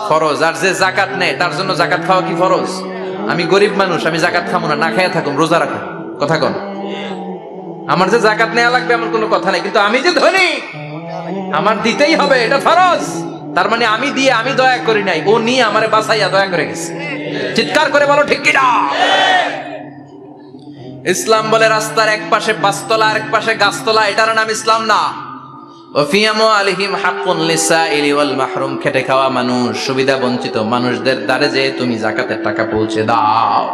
Speaker 1: ফরজ। আর যে যাকাত নেয় তার জন্য যাকাত খাওয়া কি ফরজ? আমি গরিব মানুষ, আমি যাকাত খাবো না, না খাইয়া থাকুম, রোজা রাখুন। কথা কন, আমার যে যাকাত নেওয়া লাগবে এমন কোনো কথা নেই, কিন্তু আমি যে ধনী আমার দিতেই হবে, এটা ফরজ। তার মানে আমি দিয়ে আমি দয়া করি নাই, ও নিয়ে আমারে বাঁচাইয়া দয়া করে গেছে। চিৎকার করে বলো ঠিক কিনা? ইসলাম বলে রাস্তার এক পাশে 5 তলা আর এক পাশে গাছতলা, এটার নাম ইসলাম না। খেটে খাওয়া মানুষ, সুবিধা বঞ্চিত মানুষদের দ্বারে যে তুমি যাকাতের টাকা পৌঁছে দাও।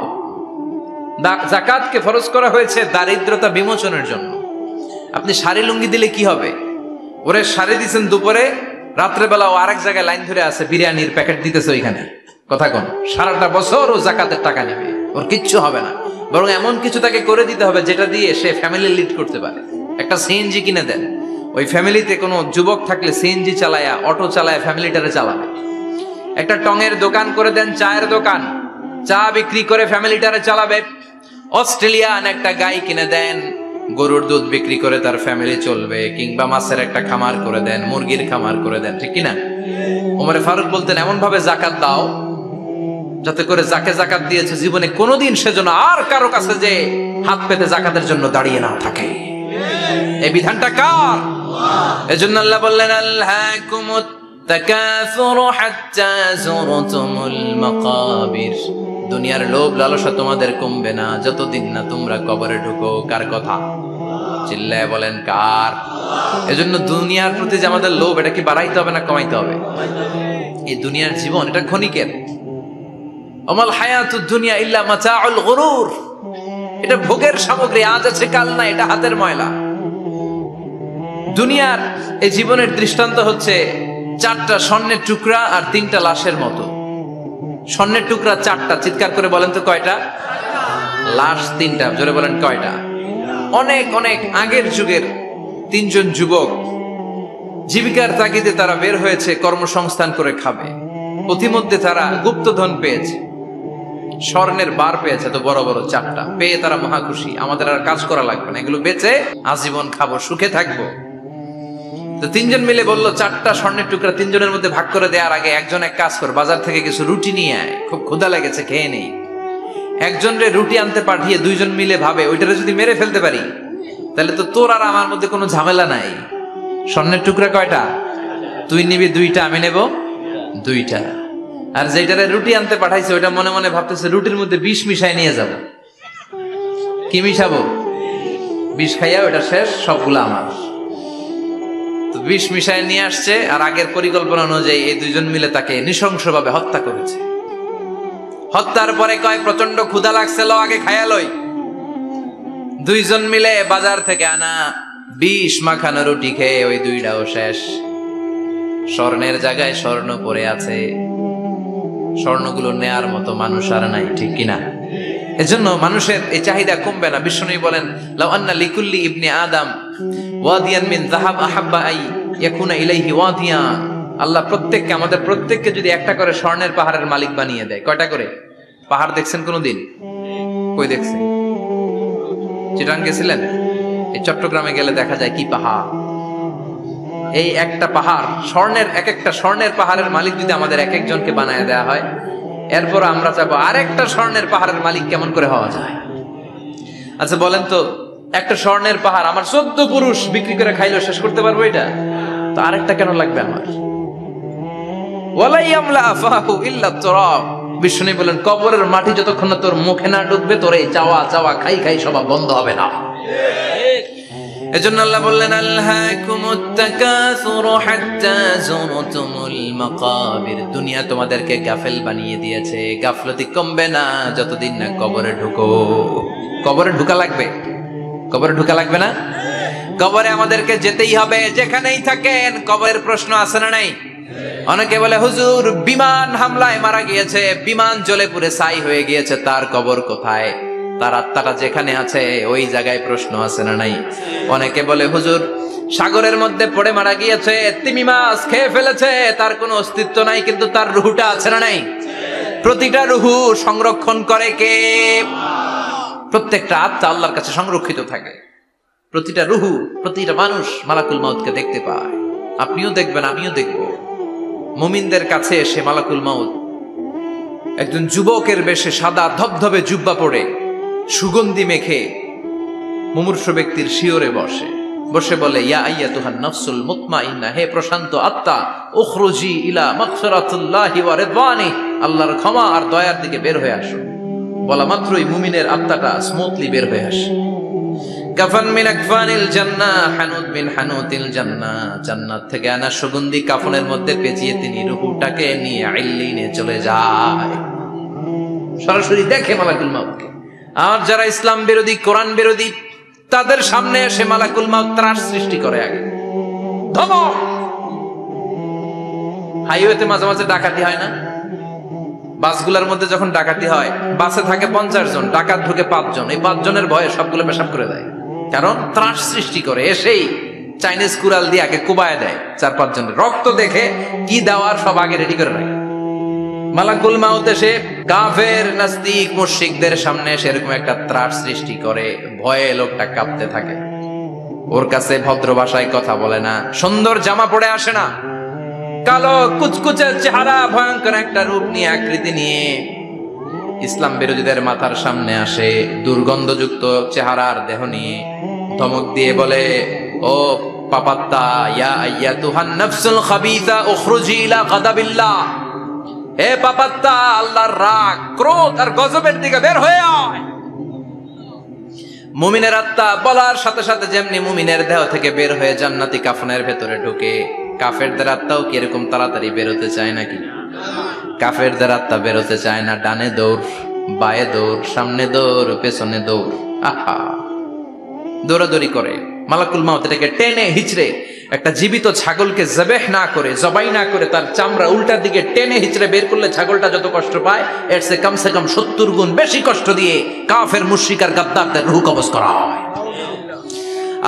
Speaker 1: যাকাতকে ফরজ করা হয়েছে দারিদ্রতা বিমোচনের জন্য। আপনি শাড়ি লুঙ্গি দিলে কি হবে? ওরে শাড়ি দিচ্ছেন দুপুরে, রাত্রেবেলা ও আরেক জায়গায় লাইন ধরে আছে, বিরিয়ানির প্যাকেট দিতেছে ওইখানে। কথা কোন, সারাটা বছর ও যাকাতের টাকা নেবে, ওর কিচ্ছু হবে না। বরং এমন কিছু তাকে করে দিতে হবে যেটা দিয়ে সে ফ্যামিলি লিড করতে পারে। একটা সিএনজি কিনে দেন, ওই ফ্যামিলিতে কোনো যুবক থাকলে সিএনজি চালায়া, অটো চালায়া ফ্যামিলিটারে চালাবে। একটা টঙের দোকান করে দেন, চায়ের দোকান, চা বিক্রি করে ফ্যামিলিটারে চালাবে। অস্ট্রেলিয়ান একটা গাই কিনে দেন, গরুর দুধ বিক্রি করে তার ফ্যামিলি চলবে। কিংবা মাছের একটা খামার করে দেন, মুরগির খামার করে দেন, ঠিক কিনা? ওমরে ফারুক বলতেন এমন ভাবে যাকাত দাও যাতে করে যাকে যাকাত দিয়েছে জীবনে কোনোদিন সেজন্য আর কারো কাছে যে হাত পেতে যাকাতের জন্য দাঁড়িয়ে না থাকে। এই বিধানটা কার? এজন্য আল্লাহ বললেন আলহাকুমুত তাকাসুরু হাত্তা যুরতুমুল মাকাবির। দুনিয়ার লোভ লালসা তোমাদের কমবে না যতদিন না তোমরা কবরে ঢুকো। কার কথা? চিল্লায় বলেন কার? এজন্য দুনিয়ার প্রতি যে আমাদের লোভ, এটা কি বাড়াইতে হবে না কমাইতে হবে? এই দুনিয়ার জীবন এটা ক্ষণিকের। আমাল হায়াতুদ দুনিয়া ইল্লা মাতাউল গুরুর। এটা ভোগের সামগ্রী, আজ আছে কাল না, এটা হাতের ময়লা। দুনিয়ার এই জীবনের দৃষ্টান্ত হচ্ছে 4টা স্বর্ণের টুকরা আর 3টা লাশের মতো। স্বর্ণের টুকরা 4টা, চিৎকার করে বলেন তো কয়টা? লাশ 3টা, জোরে বলেন কয়টা? অনেক অনেক আগের যুগের 3 জন যুবক জীবিকার তাগিদে তারা বের হয়েছে কর্মসংস্থান করে খাবে। পথিমধ্যে তারা গুপ্তধন পেয়েছে, স্বর্ণের বার পেয়েছে, তো বড় বড় 4টা পেয়ে তারা মহা খুশি। আমাদের আর কাজ করা লাগবে না, এগুলো বেচে আজীবন খাবো, সুখে থাকবো। তো 3 জন মিলে বললো 4টা স্বর্ণের টুকরা 3 জনের মধ্যে ভাগ করে দেওয়ার আগে একজন এক কাজ কর, বাজার থেকে কিছু রুটি নিয়ে আয়, খুব ক্ষুধা লেগেছে, খেয়ে নেই। একজন রে রুটি আনতে পাঠিয়ে 2 জন মিলে ভাবে ওইটারে যদি মেরে ফেলতে পারি তাহলে তো তোর আর আমার মধ্যে কোনো ঝামেলা নাই। স্বর্ণের টুকরা কয়টা? তুই নিবি 2টা, আমি নেব 2টা। আর যেটারে রুটি আনতে পাঠাইছে ওইটা মনে মনে ভাবতেছে রুটির মধ্যে বিষ মিশাই নিয়ে যাব। কি মিশাবো? বিষ খাইয়া ওইটা শেষ, সবগুলো আমার। তো বিষ মিশাই নিয়ে আসছে, আর আগের পরিকল্পনা অনুযায়ী এই 2 জন মিলে তাকে নৃশংসভাবে হত্যা করেছে। হত্যার পরে কয় প্রচন্ড ক্ষুধা লাগছে, লো আগে খাইয়া লই। 2 জন মিলে বাজার থেকে আনা বিষ মাখানো রুটি খেয়ে ওই 2টাও শেষ। স্বর্ণের জায়গায় স্বর্ণ পড়ে আছে, স্বর্ণগুলো নেয়ার মতো মানুষ আর নাই, ঠিক কিনা? এজন্য মানুষের এই চাহিদা কমবে না। বিষ্ণু বলেন লাউ আন্না লিকুল্লি ইবনে আদম ওয়াদিয়ান মিন যাহাব আহাব্বা আই ইয়াকুনা ইলাইহি ওয়াদিয়ান। আল্লাহ প্রত্যেককে, আমাদের প্রত্যেককে যদি একটা করে স্বর্ণের পাহাড়ের মালিক বানিয়ে দেয়। কয়টা করে পাহাড় দেখছেন কোনদিন? কই দেখছেন? চিটাং গেছিলেন? এই চট্টগ্রামে গেলে দেখা যায় কি পাহাড়। এই একটা পাহাড় স্বর্ণের, একটা স্বর্ণের পাহাড়ের মালিক যদি আমাদের এক একজনকে বানায় দেওয়া হয়, এরপর আমরা চাবো আরেকটা স্বর্ণের পাহাড়ের মালিক কেমন করে হওয়া যায়। আচ্ছা বলেন তো, একটা স্বর্ণের পাহাড় আমার 14 পুরুষ বিক্রি করে খাইলেও শেষ করতে পারবো এটা? তো আরেকটা কেন লাগবে আমার? ওয়ালা ইয়ামলা আফাহু ইল্লা তুরাব। বিষ্ণু বলেন কবরের মাটি যতক্ষণ না তোর মুখে না ঢুকবে তোর এই চাওয়া চাওয়া খাই খাই সব বন্ধ হবে না। এজন্য আল্লাহ বললেন আলহাকুমুত তাকাসুরু হাত্তা যুরতুমুল মাকাবির, দুনিয়া তোমাদেরকে গাফেল বানিয়ে দিয়েছে, গাফলতি কমবে না যতদিন না কবরে ঢুকো। কবরে ঢুকা লাগবে, কবরে ঢুকা লাগবে না? কবরে আমাদেরকে যেতেই হবে, যেখানেই থাকেন। কবরের প্রশ্ন আছে না নাই? অনেকে বলে হুজুর বিমান হামলায় মারা গিয়েছে, বিমান জ্বলে পুড়ে ছাই হয়ে গিয়েছে, তার কবর কোথায়? তার আত্মাটা যেখানে আছে ওই জায়গায় প্রশ্ন আছে না নাই? অনেকে বলে হুজুর সাগরের মধ্যে পড়ে মারা গিয়েছে, তিমি মাছ খেয়ে ফেলেছে, তার কোনো অস্তিত্ব নাই, কিন্তু তার রুহুটা আছে না নাই? প্রতিটা রুহু সংরক্ষণ করে কে? প্রত্যেকটা আত্মা আল্লাহর কাছে সংরক্ষিত থাকে। প্রতিটা রুহু, প্রতিটা মানুষ মালাকুল মাউতকে দেখতে পায়। আপনিও দেখবেন, আমিও দেখব। মুমিনদের কাছে এসে মালাকুল মাউত একজন যুবকের বেশে সাদা ধবধবে জুব্বা পরে সুগন্ধি মেখে মুমূর্ষু ব্যক্তির শিয়রে বসে বসে বলে ইয়া আইয়াতুহান নাফসুল মুতমাইন্না, হে প্রশান্ত আত্মা, উখরুজি ইলা মাগফিরাতুল্লাহি ওয়া রিদওয়ানি, আল্লাহর ক্ষমা আর দয়ার দিকে বের হয়ে আসো। বলা মাত্রই মুমিনের আত্মাটা স্মুথলি বের হয়ে আসে। কাফান মিন আকফানিল জান্নাহ, হানুত বিন হানুতিল জান্নাহ, জান্নাত থেকে আনা সুগন্ধি কাফনের মধ্যে পেঁচিয়ে তিনি রূহটাকে নিয়ে ইল্লিনে চলে যায়। সরাসরি দেখে মালাকুল মাউতকে। আর যারা ইসলাম বিরোধী, কোরআন বিরোধী, তাদের সামনে এসে মালাকুল মাউত ত্রাস সৃষ্টি করে। আগে ধমক। হাইওয়েতে মাঝে মাঝে ডাকাতি হয় না? বাসগুলোর মধ্যে যখন ডাকাতি হয়, বাসে থাকে 50 জন, ডাকাত ঢুকে 5 জন, এই 5 জনের ভয়ে সবগুলো পেশাব করে দেয়। কারণ ত্রাস সৃষ্টি করে। এসেই চাইনিজ কুড়াল দিয়ে আগে কুবায় দেয় 4-5 জনের। রক্ত দেখে কি দেওয়ার সব আগে রেডি করে রাখে। মালাকুল মাউত এসে কাফের নাস্তিক মুশরিকদের সামনে সেরকম একটা ত্রাস সৃষ্টি করে, ভয়ে লোকটা কাঁপতে থাকে। ওর কাছে ভদ্র ভাষায় কথা বলে না, সুন্দর জামা পরে আসে না, কালো কুচকুচে চেহারা, ভয়ঙ্কর একটা রূপ নিয়ে, আকৃতি নিয়ে ইসলাম বিরোধীদের মাথার সামনে আসে, দুর্গন্ধযুক্ত চেহারার দেহ নিয়ে ধমক দিয়ে বলে, ও পাপাত্তা, ইয়া আইয়াতুহান নাফসুল খাবিসা উখরুজি ইলা গাদাবিল্লাহ, হে পাপাত্তা, আল্লাহর রাগ, ক্রোধ আর গজবের দিকে বের হয়ে আয়। মুমিনের আত্মা বলার সাথে সাথে যেমনি মুমিনের দেহ থেকে বের হয়ে জান্নাতি কাফনের ভেতরে ঢুকে, কাফেরদের আত্মাও কি এরকম তাড়াতাড়ি বেরোতে চায় নাকি? কাফেরদের আত্মা বেরোতে চায় না। ডানে দৌড়, বায়ে দৌড়, সামনে দৌড়, পেছনে দৌড়, আহা দৌড়াদৌড়ি করে। মালাকুল মাউত এটাকে টেনে হিচড়ে, একটা জীবিত ছাগলকে জবেহ না করে, জবাই না করে, তার চামড়া উল্টার দিকে টেনে হিচড়ে বের করলে ছাগলটা যত কষ্ট পায়, এর সে কম 70 গুণ বেশি কষ্ট দিয়ে কাফের মুশরিক আর গাদ্দারদের রূহ কবজ করা হয়।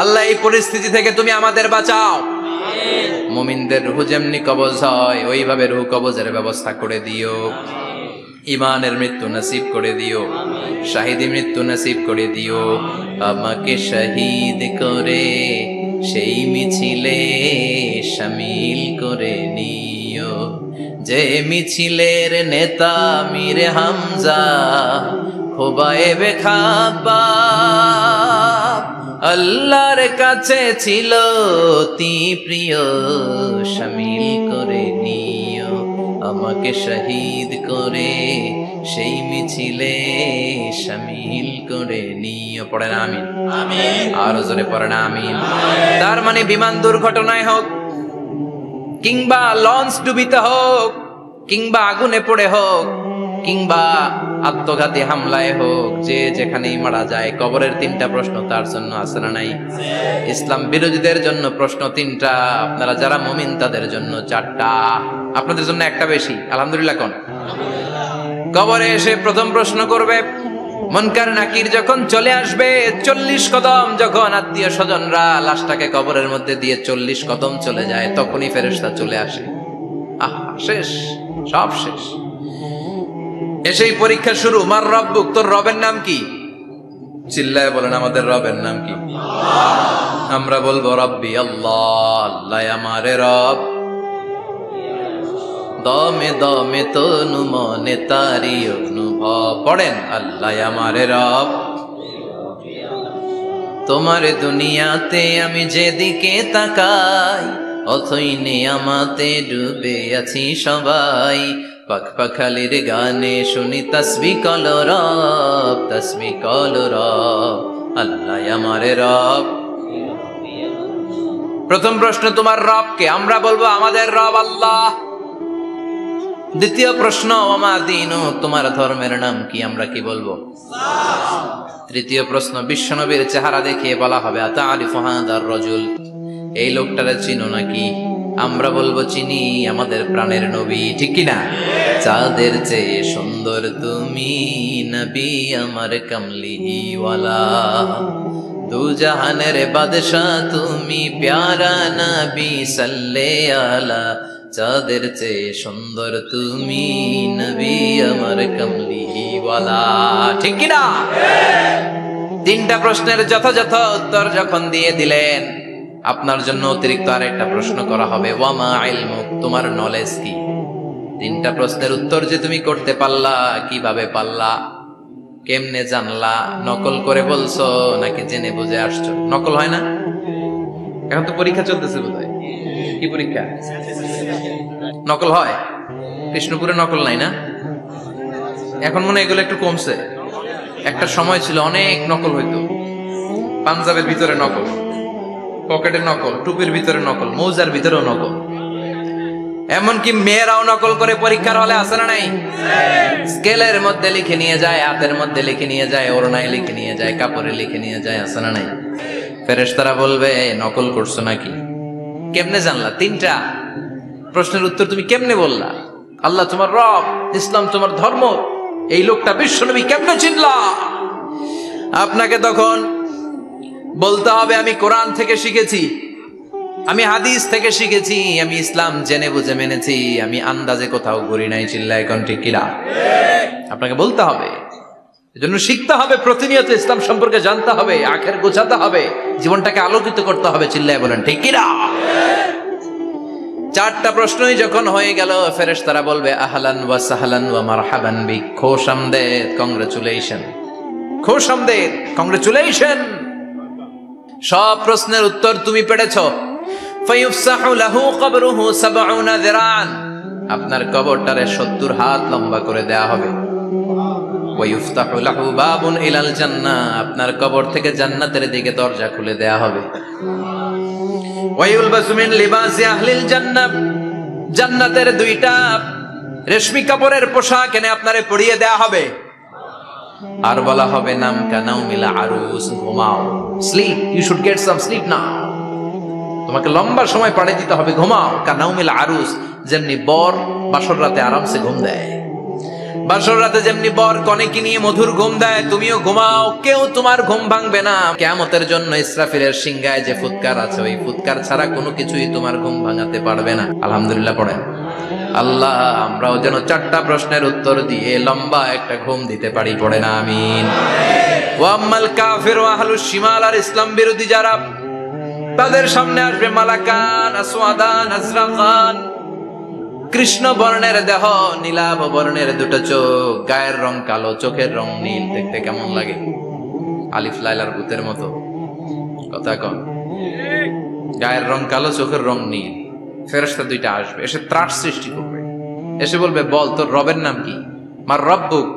Speaker 1: আল্লাহ এই পরিস্থিতি থেকে তুমি আমাদের বাঁচাও। মুমিনদের রূহ যেমনি কবজ হয়, ওইভাবে রূহ কবজের ব্যবস্থা করে দিও। ইমানের মৃত্যু নসিব করে দিও, শাহিদি মৃত্যু নসিব করে দিও। আমাকে শহীদ করে সেই মিছিলে শামিল করে নিও, যে মিছিলের নেতা মীর হামজা খোবায়েবে খাব্বাব, আল্লাহর কাছে ছিল অতি প্রিয়, শামিল করে নিও। আমাকে শহীদ করে সেই মিছিলে শামিল করে নিও। পড়েন আমিন। আরো জোরে পড়েন আমিন। তার মানে বিমান দুর্ঘটনায় হোক, কিংবা লঞ্চ ডুবিতে হোক, কিংবা আগুনে পড়ে হোক, কিংবা আত্মঘাতী হামলায় হোক, যে যেখানেই মারা যায়, কবরের 3টা প্রশ্ন তার জন্য আছে না নাই? ইসলাম বিরোধীদের জন্য প্রশ্ন 3টা, আপনারা যারা মুমিন তাদের জন্য 4টা, আপনাদের জন্য একটা বেশি। আলহামদুলিল্লাহ কোন? কবরে এসে প্রথম প্রশ্ন করবে মুনকার নাকির, যখন চলে আসবে 40 কদম, যখন আত্মীয় স্বজনরা লাশটাকে কবরের মধ্যে দিয়ে 40 কদম চলে যায়, তখনই ফেরেশতা চলে আসে। আহা, শেষ, সব শেষ। এসেই পরীক্ষা শুরু। মার রব্বুক, তোর রবের নাম কি? চিল্লায় বলেন আমাদের রবের নাম কি? আমরা বলবো রব্বি আল্লাহ, আল্লাহ আমারে রব। দমে দমে তনু মনে তারি অনুভব। পড়েন আল্লাহ আমারে রব। তোমার দুনিয়াতে আমি যেদিকে তাকাই, অথই নিয়ামতে ডুবে আছি সবাই। পাখপাখালির গানে শুনি তসবি কলো রব, তসবি কলো রব, আল্লাহ আমার রব। প্রথম প্রশ্ন, তোমার রব কে? আমরা বলবো আমাদের রব আল্লাহ। দ্বিতীয় প্রশ্ন, ওমা দীনু, তোমার ধর্মের নাম কি? আমরা কি বলবো? তৃতীয় প্রশ্ন, বিশ্বনবীর চেহারা দেখিয়ে বলা হবে আতারিফু হাদার রাজুল, এই লোকটারে চিনো নাকি? আমরা বলবো চিনি, আমাদের প্রাণের নবী, ঠিক কি না? চাঁদের চেয়ে সুন্দর তুমি নবী আমার কামলিওয়ালা, দু জাহানের বাদশাহ তুমি প্যারা নবী সাল্লে আলা, চাঁদের চেয়ে সুন্দর তুমি নবী আমার কামলিওয়ালা, ঠিক কি না? তিনটা প্রশ্নের যথাযথ উত্তর যখন দিয়ে দিলেন, আপনার জন্য অতিরিক্ত আরেকটা প্রশ্ন করা হবে, ওয়ামা ইলমুক, তোমার নলেজ কি? তিনটা প্রশ্নের উত্তর যে তুমি করতে পারলা, কিভাবে পারলা, কেমনে জানলা? নকল করে বলছো নাকি জেনে বুঝে আসছো? নকল হয় না? এখন তো পরীক্ষা চলতেছে বোধহয়। কি পরীক্ষা? নকল হয়? কৃষ্ণপুরে নকল নাই না? এখন মনে হয় এগুলো একটু কমছে। একটা সময় ছিল অনেক নকল হইতো। পাঞ্জাবের ভিতরে নকল, পকেটের নকল, টুপির ভিতরে নকল, মৌজার ভিতরেও নকল, এমনকি মেয়েরাও নকল করে পরীক্ষার হলে আসে না নাই? স্কেলের মধ্যে লিখে নিয়ে যায়, হাতের মধ্যে লিখে নিয়ে যায়, ওড়নায় লিখে নিয়ে যায়, কাপড়ে লিখে নিয়ে যায়, আসে না নাই? ফেরেশতারা বলবে নকল করছো নাকি? কেমনে জানলা? তিনটা প্রশ্নের উত্তর তুমি কেমনে বললা? আল্লাহ তোমার রব, ইসলাম তোমার ধর্ম, এই লোকটা বিশ্বনবী, কেমনে চিনলা? আপনাকে তখন বলতে হবে আমি কোরআন থেকে শিখেছি, আমি হাদিস থেকে শিখেছি, আমি ইসলাম জেনে বুঝে মেনেছি, আমি আন্দাজে কোথাও ঘুরি নাই। চিল্লায় এখন ঠিক কিনা? আপনাকে বলতে হবে, এজন্য শিখতে হবে, প্রতিনিয়ত ইসলাম সম্পর্কে জানতে হবে, আখের গোছাতে হবে, জীবনটাকে আলোকিত করতে হবে। চিল্লায় বলেন ঠিক কিনা? চারটা প্রশ্নই যখন হয়ে গেল, ফেরেশতারা বলবে আহলান ওয়া সাহলান ওয়া মারহাবান বিক, খোশামদেদ, কংগ্রেচুলেশন, খোশামদেদ, কংগ্রেচুলেশন, সব প্রশ্নের উত্তর তুমি পেরেছো। ফায়ুফসাহু লাহু কবরুহু ৭০ যিরান, আপনার কবরটারে ৭০ হাত লম্বা করে দেয়া হবে। ওয়ায়ুফতাহু লাহু বাবুন ইলাল জান্নাহ, আপনার কবর থেকে জান্নাতের দিকে দরজা খুলে দেয়া হবে। ওয়ায়ুলবাসু মিন লিবাসি আহলিল জান্নাহ, জান্নাতের দুইটা রেশমি কাপড়ের পোশাক এনে আপনারে পরিয়ে দেয়া হবে। আর বলা হবে নাম কানাউমিল আরুস, ঘুমাও, sleep, you should get some sleep now, তোমাকে লম্বা সময় পাড়ে দিতে হবে, ঘুমাও। কানাউমিল আরুস, যেমনি বর বাসর রাতে আরামসে ঘুম দেয়, বাসর রাতে যেমনি বর কনেকে নিয়ে মধুর ঘুম দেয়, তুমিও ঘুমাও, কেউ তোমার ঘুম ভাঙবে না। কিয়ামতের জন্য ইসরাফিলের সিংহায় যে ফুৎকার আছে, ওই ফুৎকার ছাড়া কোনো কিছুই তোমার ঘুম ভাঙাতে পারবে না। আলহামদুলিল্লাহ পড়েন। আল্লাহ আমরাও যেন চারটা প্রশ্নের উত্তর দিয়ে লম্বা একটা ঘুম দিতে পারি, পড়েন আমিন। ওয়াম্মাল কাফির ওয়া আহলুশ শিমাল, আর ইসলাম বিরোধী যারা, তাদের সামনে আসবে মালাকান আসওয়াদান আজরাকান, কৃষ্ণ বর্ণের দেহ, নীলাভ বর্ণের দুটো চোখ, গায়ের রং কালো, চোখের রং নীল, দেখতে কেমন লাগে? আলিফ লাইলার ভূতের মতো, কথা কন। গায়ের রং কালো, চোখের রং নীল। ফেরেশতা দুইটা আসবে, এসে ত্রাস সৃষ্টি করবে, এসে বলবে বল তোর রবের নাম কি? মার রব্বুক।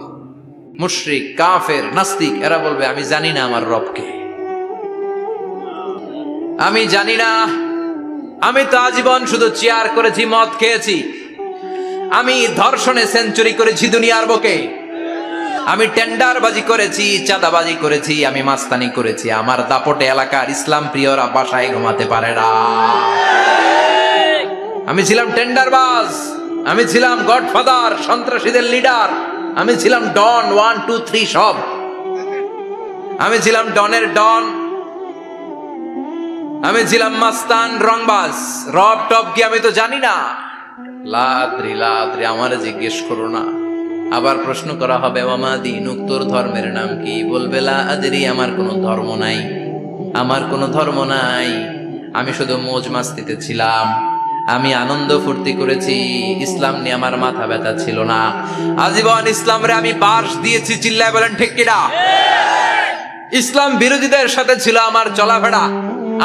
Speaker 1: মুশরিক, কাফের, নাস্তিক এরা বলবে আমি জানি না আমার রবকে, আমি জানি না, আমি তো আজীবন শুধু চেয়ার করেছি, মদ খেয়েছি, আমি ধর্ষণে সেঞ্চুরি করেছি দুনিয়ার বুকে, আমি টেন্ডারবাজি করেছি, চাঁদাবাজি করেছি, আমি মাস্তানি করেছি, আমার দাপটে এলাকার ইসলাম প্রিয়রা বাসায় ঘুমাতে পারে না। আমি ছিলাম টেন্ডারবাজ, আমি ছিলাম গডফাদার, সন্ত্রাসীদের লিডার, আমি ছিলাম ডন 1 2 3 সব, আমি ছিলাম ডনের ডন, আমি ছিলাম মাস্তান, রংবাজ, রব টপ কি আমি তো জানি না। লাদ্রি লাদ্রি, আমারে জিজ্ঞেস করো না। আবার প্রশ্ন করা হবে ওয়ামা দীনুক, তোর ধর্মের নাম কি? বলবে লা আদরি, আমার কোনো ধর্ম নাই, আমার কোনো ধর্ম নাই, আমি শুধু মৌজ মাস্তিতে ছিলাম, আমি আনন্দ ফুর্তি করেছি, ইসলাম নিয়ে আমার মাথা ব্যথা ছিল না, আজীবন ইসলামরে আমি বাস দিয়েছি। চিল্লায় বলেন ঠিক কিনা? ইসলাম বিরোধীদের সাথে ছিল আমার চলাফেরা,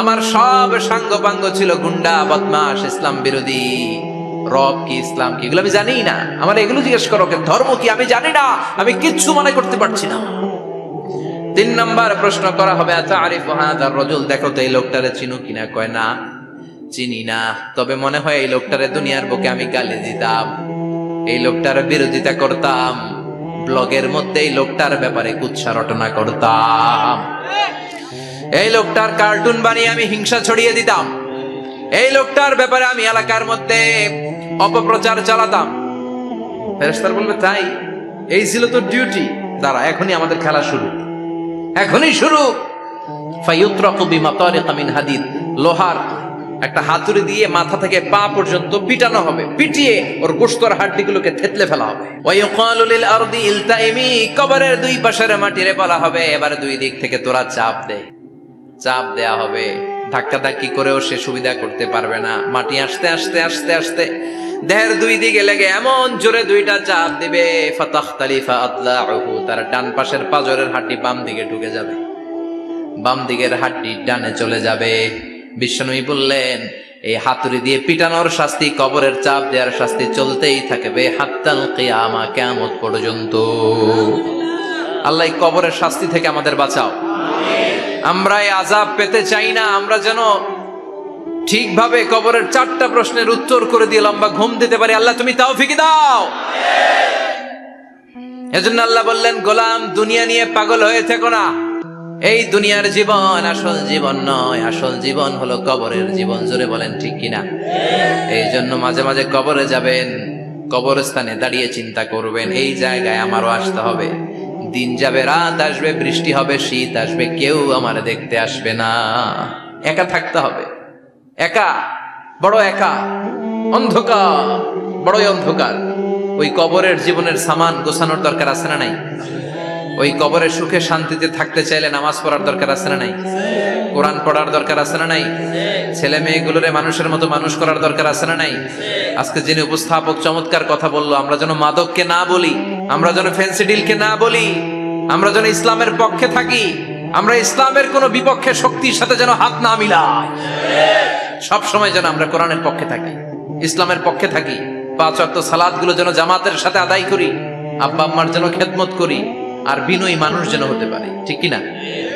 Speaker 1: আমার সব সাঙ্গ পাঙ্গ ছিল গুন্ডা বদমাশ ইসলাম বিরোধী, রব কি, ইসলাম কি, এগুলো আমি জানি না। আমার এগুলো জিজ্ঞেস করো, ধর্ম কি আমি জানি না, আমি কিচ্ছু মনে করতে পারছি না। 3 নাম্বার প্রশ্ন করা হবে, আতারিফু হাযার রাজুল, দেখো তো এই লোকটারে চিনো কিনা? কয় না, চিনি না, তবে মনে হয় এই লোকটারে দুনিয়ার বুকে আমি গালি দিতাম, এই লোকটার বিরোধিতা করতাম, ব্লগের মধ্যে এই লোকটার ব্যাপারে কুৎসা রটনা করতাম, এই লোকটার কার্টুন বানিয়ে আমি হিংসা ছড়িয়ে দিতাম, এই লোকটার ব্যাপারে আমি এলাকার মধ্যে অপপ্রচার চালাতাম। ফেরেশতারা বলবে তাই, এই ছিল তোর ডিউটি, দাঁড়া এখনই আমাদের খেলা শুরু, এখনই শুরু। ফায়ুতরাকু বিমাতারিকা মিন হাদিদ, লোহার একটা হাতুড়ি দিয়ে মাথা থেকে পা পর্যন্ত পিটানো হবে, পিটিয়ে ওর গোশতর হাড্ডিগুলোকে থেতলে ফেলা হবে। ওয়ায়ুকালু লিল আরদি ইলতাইমি, কবরের দুই পাশের মাটিরে বলা হবে এবারে দুই দিক থেকে তোরা চাপ দে, চাপ দেয়া হবে, ধাক্কা ধাক্কি করেও সে সুবিধা করতে পারবে না, মাটি আস্তে আস্তে আস্তে আস্তে দেহের দুই দিকে লেগে এমন জোরে দুইটা চাপ দিবে, ফাতাখতালিফা আদলাউহু, তার ডান পাশের পাজরের হাড্ডি বাম দিকে ঢুকে যাবে, বাম দিকের হাড্ডি ডানে চলে যাবে। বিশ্বনবী বললেন এই হাতুড়ি দিয়ে পিটানোর শাস্তি, কবরের চাপ দেওয়ার শাস্তি চলতেই থাকবে হাত্তাল কিয়ামা, কিয়ামত পর্যন্ত। আল্লাহ এই কবরের শাস্তি থেকে আমাদের বাঁচাও। আমরা এই আযাব পেতে চাই না, আমরা যেন ঠিকভাবে কবরের 4টা প্রশ্নের উত্তর করে দিয়ে লম্বা ঘুম দিতে পারি। আল্লাহ তুমি তৌফিক দাও। এজন্য আল্লাহ বললেন, গোলাম দুনিয়া নিয়ে পাগল হয়ে থেকো না, এই দুনিয়ার জীবন আসল জীবন নয়, আসল জীবন হলো কবরের জীবন। জোরে বলেন ঠিক কিনা? এই জন্য মাঝে মাঝে কবরে যাবেন, কবরস্থানে দাঁড়িয়ে চিন্তা করবেন এই জায়গায় আমারও আসতে হবে, দিন যাবে, রাত আসবে, বৃষ্টি হবে, শীত আসবে, কেউ আমার দেখতে আসবে না, একা থাকতে হবে, একা, বড় একা, অন্ধকার, বড়ই অন্ধকার। ওই কবরের জীবনের সামান গোছানোর দরকার আছে না নাই? ওই কবরের সুখে শান্তিতে থাকতে চাইলে নামাজ পড়ার দরকার আছে না নাই? কোরআন পড়ার দরকার আছে না নাই? ছেলে মেয়েগুলোরে মানুষের মতো মানুষ করার দরকার আছে না নাই? আজকে যিনি উপস্থাপক চমৎকার কথা বললো, আমরা যেন মাদককে না বলি, আমরা যেন ফেন্সিডিলকে না বলি, আমরা যেন ইসলামের পক্ষে থাকি, আমরা ইসলামের কোন বিপক্ষে শক্তির সাথে যেন হাত না মিলাই, সব সময় যেন আমরা কোরআনের পক্ষে থাকি, ইসলামের পক্ষে থাকি, 5 ওয়াক্ত সালাতগুলো যেন জামাতের সাথে আদায় করি, আব্বা আম্মার যেন খেদমত করি, আর বিনয়ী মানুষ যেন হতে পারে, ঠিক কিনা?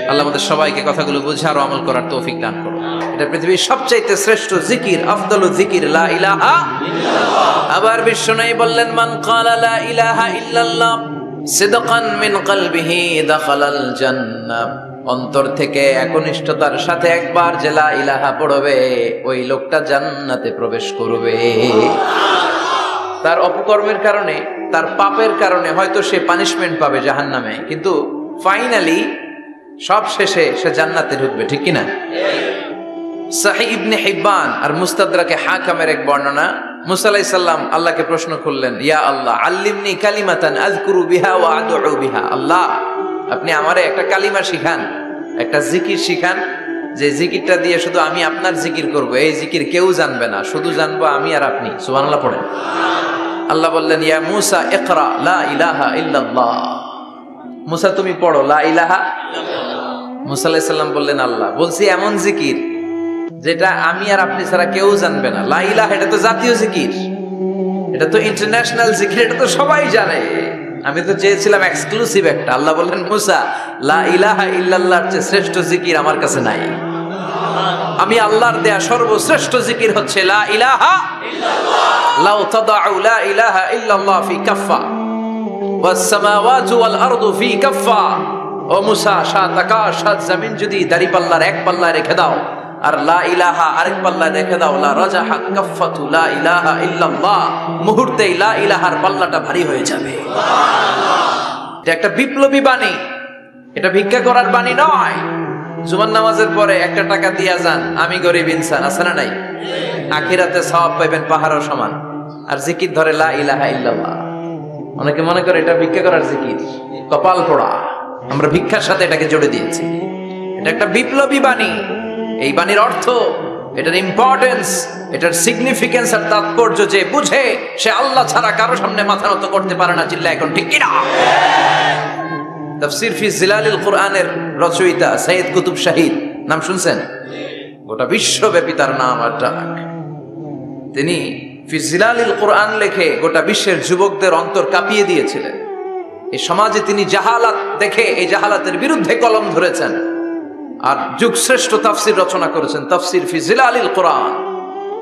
Speaker 1: আল্লাহ আমাদের সবাইকে কথাগুলো বুঝে আর আমল করার তৌফিক দান করুন। এটা পৃথিবীর সবচাইতে শ্রেষ্ঠ জিকির, আফদালু জিকির লা ইলাহা ইল্লাল্লাহ। আবার বিশ্বনবী বললেন, মান ক্বালা লা ইলাহা ইল্লাল্লাহ সিদকান মিন কলবিহি দাখালাল জান্নাহ, অন্তর থেকে একনিষ্ঠতার সাথে একবার যে লা ইলাহা পড়বে, ওই লোকটা জান্নাতে প্রবেশ করবে। তার অপকর্মের কারণে, তার পাপের কারণে হয়তো সে পানিশমেন্ট পাবে জাহান্নামে, কিন্তু ফাইনালি সব শেষে সে জান্নাতে ঢুকবে, ঠিক কিনা? সহিহ ইবনে হিব্বান আর মুস্তাদরাকে হাকামের এক বর্ণনা, মুসা আলাইহিস সালাম আল্লাহকে প্রশ্ন করলেন, ইয়া আল্লাহ আল্লিমনি কালিমাতান আযকুরু বিহা ওয়া আদউ বিহা, আল্লাহ আপনি আমারে একটা কালিমা শিখান, একটা জিকির শিখান, যে জিকিরটা দিয়ে শুধু আমি আপনার জিকির করব, এই জিকির কেউ জানবে না, শুধু জানবো আমি আর আপনি। সুবহানাল্লাহ পড়েন। আল্লাহ বললেন, ইয়া মুসা ইকরা লা ইলাহা ইল্লাল্লাহ, মুসা তুমি পড়ো লা ইলাহা ইল্লাল্লাহ। মুসা আলাইহিস সালাম বললেন, আল্লাহ বলছি এমন জিকির যেটা আমি আর আপনি ছাড়া কেউ জানবে না। লা ইলাহা এটা তো জাতীয় জিকির, এটা তো ইন্টারন্যাশনাল জিকির, এটা তো সবাই জানে, আমি তো চেয়েছিলাম এক্সক্লুসিভ একটা। আল্লাহ বললেন, মুসা লা ইলাহা ইল্লাল্লাহর চেয়ে শ্রেষ্ঠ জিকির আমার কাছে নাই, আমি আল্লাহর দেয়া সর্বশ্রেষ্ঠ জিকির হচ্ছে লা ইলাহা ইল্লাল্লাহ। লাউ তাদাউ লা ইলাহা ইল্লাল্লাহ ফি কাফা ওয়াস সামাওয়াতু ওয়াল আরদু ফি কাফা, ও মুসা 7 আকাশ 7 জমিন যদি দাঁড়িপাল্লার এক পাল্লায় রেখে দাও আর লা ইলাহা আরেক পাল্লায় রেখে দাও, লা রাজাহাত কাফাতু লা ইলাহা ইল্লাল্লাহ, মুহূর্তেই লা ইলাহার পাল্লাটা ভারী হয়ে যাবে। সুবহানাল্লাহ। এটা একটা বিপ্লবী বাণী, এটা ভিক্ষা করার বাণী নয়। জুমার নামাজের পরে 1 টাকা দিয়া যান, আমি গরিব ইনসান, আছে না নাই? আখিরাতে সওয়াব পাইবেন পাহাড়ের সমান। আর জিকির ধরে লা ইলাহা ইল্লাল্লাহ, অনেকে মনে করে এটা ভিক্ষা করার জিকির, কপাল পোড়া। আমরা ভিক্ষার সাথে এটাকে জুড়ে দিয়েছি। এটা একটা বিপ্লবী বাণী। এই বাণীর অর্থ, এটার ইম্পর্টেন্স, এটার সিগনিফিকেন্স আর তাৎপর্য যে বুঝে, সে আল্লাহ ছাড়া কারো সামনে মাথা নত করতে পারে না। চিল্লা এখন ঠিক কিনা? তাফসীর ফি জিলালিল কুরআনের রচয়িতা সাইয়্যিদ কুতুব শাহিদ, নাম শুনছেন? গোটা বিশ্বব্যাপী তার নাম আর ডাক। তিনি ফি জিলালিল কোরআন লেখে গোটা বিশ্বের যুবকদের অন্তর কাঁপিয়ে দিয়েছিলেন। এই সমাজে তিনি জাহালাত দেখে এই জাহালাতের বিরুদ্ধে কলম ধরেছেন আর যুগশ্রেষ্ঠ তাফসির রচনা করেছেন, তাফসির ফি জিলালিল কোরআন।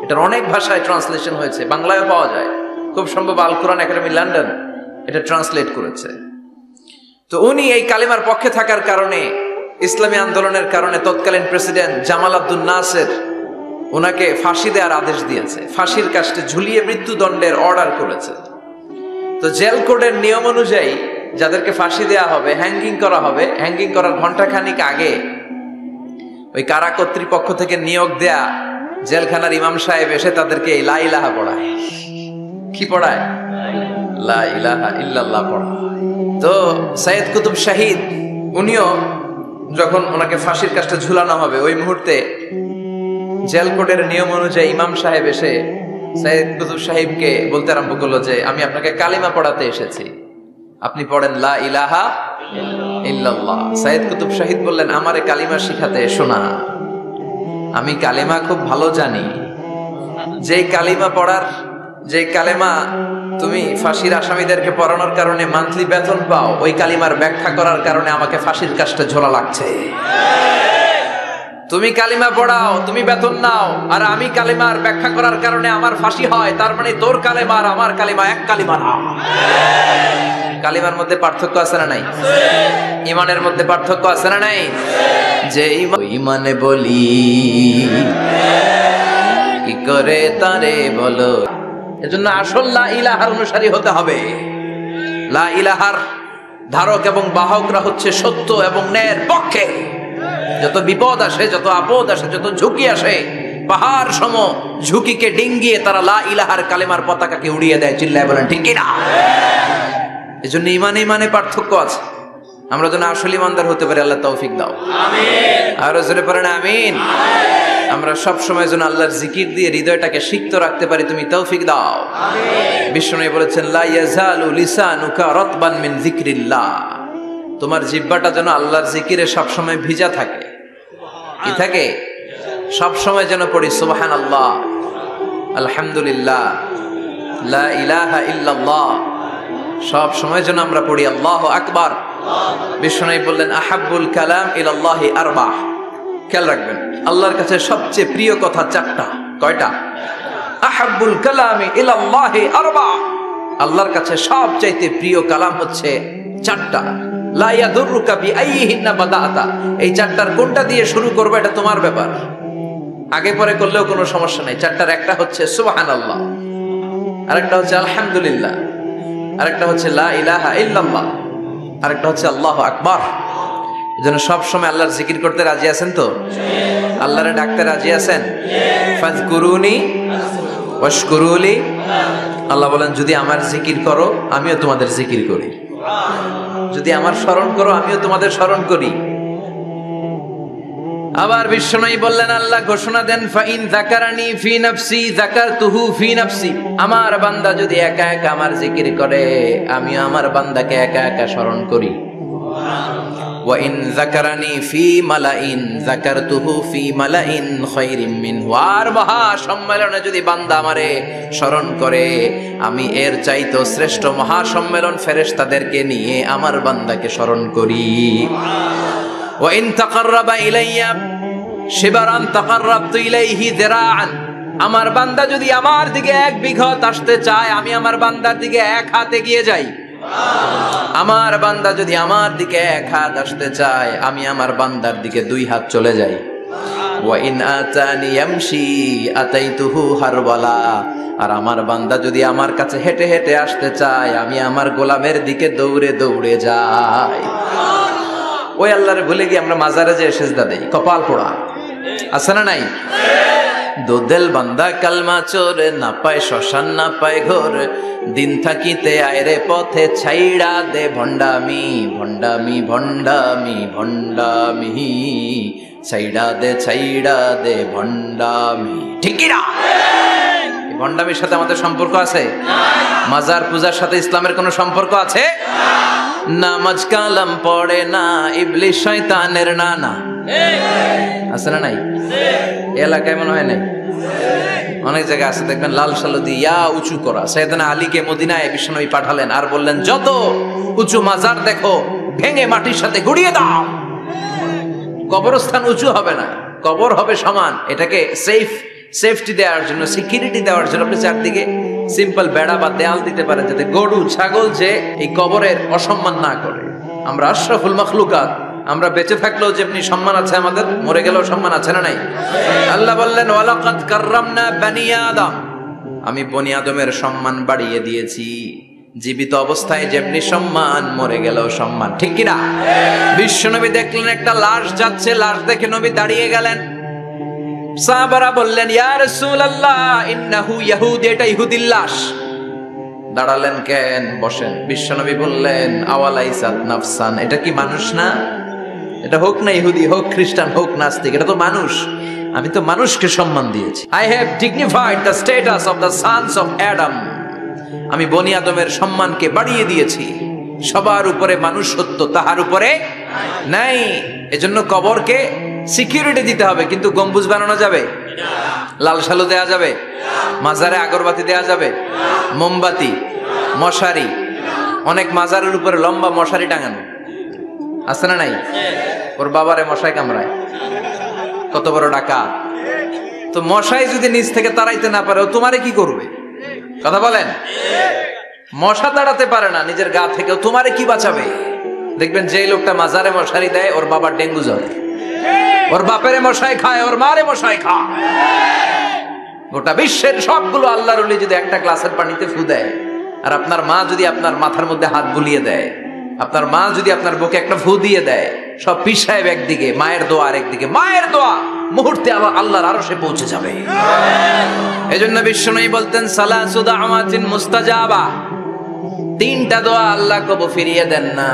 Speaker 1: এটার অনেক ভাষায় ট্রান্সলেশন হয়েছে, বাংলায় পাওয়া যায়, খুব সম্ভব আল কোরআন একাডেমি লন্ডন এটা ট্রান্সলেট করেছে। তো উনি এই কালিমার পক্ষে থাকার কারণে, ইসলামী আন্দোলনের কারণে তৎকালীন প্রেসিডেন্ট জামাল আব্দুল নাসের ওনাকে ফাঁসি দেওয়ার আদেশ দিয়েছে, ফাঁসির কাস্টে ঝুলিয়ে মৃত্যুদণ্ডের অর্ডার করেছে। তো জেল কোডের নিয়ম অনুযায়ী যাদেরকে ফাঁসি দেওয়া হবে, হ্যাঙ্গিং করা হবে, হ্যাঙ্গিং করার ঘন্টাখানিক আগে ওই কারা কর্তৃপক্ষ থেকে নিয়োগ দেয়া জেলখানার ইমাম সাহেব এসে তাদেরকে লা ইলাহা পড়ায়। কি পড়ায়? লা ইলাহা ইল্লাল্লাহ পড়ায়। তো সৈয়দ কুতুব শাহিদ উনিও যখন ওনাকে ফাঁসির কাস্টে ঝুলানো হবে, ওই মুহূর্তে জেল কোডের নিয়ম অনুযায়ী ইমাম সাহেব এসে সৈয়দ কুতুব সাহেবকে বলতে আরম্ভ করলো যে আমি আপনাকে কালিমা পড়াতে এসেছি, আপনি পড়েন লা ইলাহা ইল্লাল্লাহ। সৈয়দ কুতুব শাহিদ বললেন আমারে কালিমা শিখাতে এসো না, আমি কালিমা খুব ভালো জানি। যে কালিমা পড়ার, যে কালিমা তুমি ফাঁসির আসামিদেরকে পড়ানোর কারণে মান্থলি বেতন পাও, ওই কালিমার ব্যাখ্যা করার কারণে আমাকে ফাঁসির কাস্টে ঝোলা লাগছে। তুমি কালিমা পড়াও, তুমি বেতন নাও, আর আমি কালিমার ব্যাখ্যা করার কারণে আমার ফাঁসি হয়, তার মানে তোর কালিমা আর আমার কালিমা এক কালিমা না। কালিমার মধ্যে পার্থক্য আছে না নাই? ইমানের মধ্যে পার্থক্য আছে না নাই? যে ইমানে বলি কি করে তারে বলো। এজন্য আসল লা ইলাহার অনুসারী হতে হবে। লা ইলাহার ধারক এবং বাহকরা হচ্ছে সত্য এবং ন্যায়ের পক্ষে। যত বিপদ আসে, যত আপদ আসে, যত ঝুঁকি আসে, পাহাড় সম ঝুঁকিকে ডিঙ্গিয়ে তারা লা ইলাহার কালেমার পতাকাকে উড়িয়ে দেয়। চিল্লায় বলেন ঠিক কিনা? এজন্য ইমানে পার্থক্য আছে। আমরা যেন আসল ইমানদার হতে পারি, আল্লাহ তৌফিক দাও। আমিন। আর জোরে পড়েন আমিন। আমরা সব সময় যেন আল্লাহর জিকির দিয়ে হৃদয়টাকে সিক্ত রাখতে পারি, তুমি তৌফিক দাও। আমিন। বিষ্ণু বলেছেন লা ইয়াজালু লিসানুকা রাতবান মিন যিকরিল্লাহ, তোমার জিহ্বাটা যেন আল্লাহর জিকিরে সব সময় ভিজা থাকে। কি থাকে? সব সময় যেন পড়ি সুবহানাল্লাহ, আলহামদুলিল্লাহ, লা ইলাহা ইল্লাল্লাহ। সব সময় যেন আমরা পড়ি আল্লাহু আকবার। বিষ্ণু বললেন আহাব্বুল কালাম ইলাল্লাহি আরবাহ। খেয়াল রাখবেন, আল্লাহর কাছে সবচেয়ে প্রিয় কথা চারটা। কয়টা? আহাব্বুল কালামি ইলাল্লাহি আরবাহ। আল্লাহর কাছে সবচাইতে প্রিয় কালাম হচ্ছে চারটা। লা ইয়াদুররুকা বিআইয়িহিন্না বাদাতা। এই চারটার কোনটা দিয়ে শুরু করবে এটা তোমার ব্যাপার, আগে পরে করলেও কোনো সমস্যা নেই। চারটার একটা হচ্ছে সুবহানাল্লাহ, আরেকটা হচ্ছে আলহামদুলিল্লাহ, আরেকটা হচ্ছে লা ইলাহা ইল্লাল্লাহ, আরেকটা হচ্ছে আল্লাহু আকবার। এজন্য সব সময় আল্লাহর জিকির করতে রাজি আছেন তো? আল্লাহরে ডাকতে রাজি আছেন? ফাযকুরুনি ওয়াশকুরুলি। আল্লাহ বলেন যদি আমার জিকির করো আমিও তোমাদের জিকির করি, যদি আমার স্মরণ করো আমিও তোমাদের স্মরণ করি। আবার বিশ্বনবী বললেন, আল্লাহ ঘোষণা দেন ফাইন যাকারানি ফি নাফসি যাকারতুহু ফি নাফসি। আমার বান্দা যদি একা একা আমার জিকির করে আমিও আমার বান্দাকে একা একা স্মরণ করি। ওয়া ইন যাকারানি ফি মালাইন যাকারতুহু ফি মালাইন খায়রিম মিনহু। আর মহা সম্মেলনে যদি বান্দা আমারে স্মরণ করে আমি এর চাইতে শ্রেষ্ঠ মহা সম্মেলন ফেরেশতাদেরকে নিয়ে আমার বান্দাকে স্মরণ করি। ওয়া ইন তাকাররাবা ইলাইয়া শিবরান তাকাররাবতু ইলাইহি যিরাআন। আমার বান্দা যদি আমার দিকে এক বিঘত আসতে চায় আমি আমার বান্দার দিকে এক হাত এগিয়ে যাই। আমার বান্দা যদি আমার দিকে এক হাত আসতে চায় আমি আমার বান্দার দিকে দুই হাত চলে যাই। ওয়া ইন আতানি ইয়ামশি আতাইতুহু হারওয়ালা। আর আমার বান্দা যদি আমার কাছে হেঁটে হেঁটে আসতে চায় আমি আমার গোলামের দিকে দৌড়ে দৌড়ে যাই। ওই আল্লাহরে ভুলে গিয়ে আমরা মাজারে যে সেজদা দেই, কপাল পোড়া। আছে না নাই? দোদেল বান্দা কালমা চোরে, না পায় শ্মশান না পায় ঘর, দিন থাকিতে আয়রে পথে ছাইড়া দে ভণ্ডামি ভণ্ডামি ভণ্ডামি ভণ্ডামি, ছাইড়া দে ভণ্ডামি। ঠিক কি না? ভণ্ডামির সাথে আমাদের সম্পর্ক আছে? মাজার পূজার সাথে ইসলামের কোনো সম্পর্ক আছে? নামাজ কালাম পড়ে না ইবলিস শয়তানের নানা। আছে না নাই? এলাকায় মনে হয় নাই। অনেক জায়গায় আছে দেখবেন লাল সালু দিয়া উঁচু করা। সাইয়েদনা আলীকে মদিনায় বিশ্বনবী পাঠালেন আর বললেন, যত উঁচু মাজার দেখো ভেঙে মাটির সাথে গুড়িয়ে দাও। কবরস্থান উঁচু হবে না, কবর হবে সমান। এটাকে সেফটি দেওয়ার জন্য, সিকিউরিটি দেওয়ার জন্য আপনি চারদিকে সিম্পল বেড়া বা দেয়াল দিতে পারেন, যাতে গরু ছাগল যে এই কবরের অসম্মান না করে। আমরা আশরাফুল মাখলুকাত, আমরা বেঁচে থাকলেও যেমনি সম্মান আছে আমাদের, মরে গেলেও সম্মান আছে না নাই? আল্লাহ বললেন, ওয়ালাকাদ কাররামনা বানি আদম, আমি বনি আদমের সম্মান বাড়িয়ে দিয়েছি। জীবিত অবস্থায় যেমনি সম্মান, মরে গেলেও সম্মান, ঠিক কিনা? বিশ্বনবী দেখলেন একটা লাশ যাচ্ছে, লাশ দেখে নবী দাঁড়িয়ে গেলেন। সাহাবারা বললেন, ইয়া রাসূলুল্লাহ ইন্নাহু ইয়াহুদি, এটা ইহুদির লাশ। দাঁড়ালেন কেন? বসেন। বিশ্বনবী বললেন, আওয়ালাইসাত নাফসান, এটা কি মানুষ না? এটা হোক না ইহুদি, হোক খ্রিস্টান, হোক নাস্তিক, এটা তো মানুষ। আমি তো মানুষকে সম্মান দিয়েছি। I have dignified the status of the sons of Adam, আমি বনি আদমের সম্মানকে বাড়িয়ে দিয়েছি। সবার উপরে মানুষ সত্য, তাহার উপরে নাই। এজন্য কবরকে সিকিউরিটি দিতে হবে, কিন্তু গম্বুজ বানানো যাবে? লাল সালু দেয়া যাবে? মাজারে আগরবাতি দেয়া যাবে? মোমবাতি, মশারি, অনেক মাজারের উপরে লম্বা মশারি টাঙানো আছে না নাই? ওর বাবারে মশাই কামড়ায়, কত বড় ডাকাত। তো মশাই যদি নিচ থেকে তাড়াইতে না পারে, ও তোমারে কি করবে? কথা বলেন। মশা তাড়াতে পারে না নিজের গা থেকে, তোমারে কি বাঁচাবে? দেখবেন যে লোকটা মাজারে মশারি দেয়, ওর বাবার ডেঙ্গু জ্বর, ওর বাপেরে মশাই খায়, ওর মারে মশাই খায়। গোটা বিশ্বের সবগুলো আল্লাহর ওলি যদি একটা গ্লাসের পানিতে ফু দেয়, আর আপনার মা যদি আপনার মাথার মধ্যে হাত বুলিয়ে দেয়, আপনার মা যদি আপনার বুকে একটা ফু দিয়ে দেয়, সব পীর সাহেব একদিকে, মায়ের দোয়া আরেকদিকে। মায়ের দোয়া মুহূর্তে আল্লাহর আরশে পৌঁছে যাবে। এজন্য বিশ্বনবী বলতেন, সালাসু দাওয়াতিন মুস্তাজাবা, তিনটা দোয়া আল্লাহ কবুল ফিরিয়ে দেন না।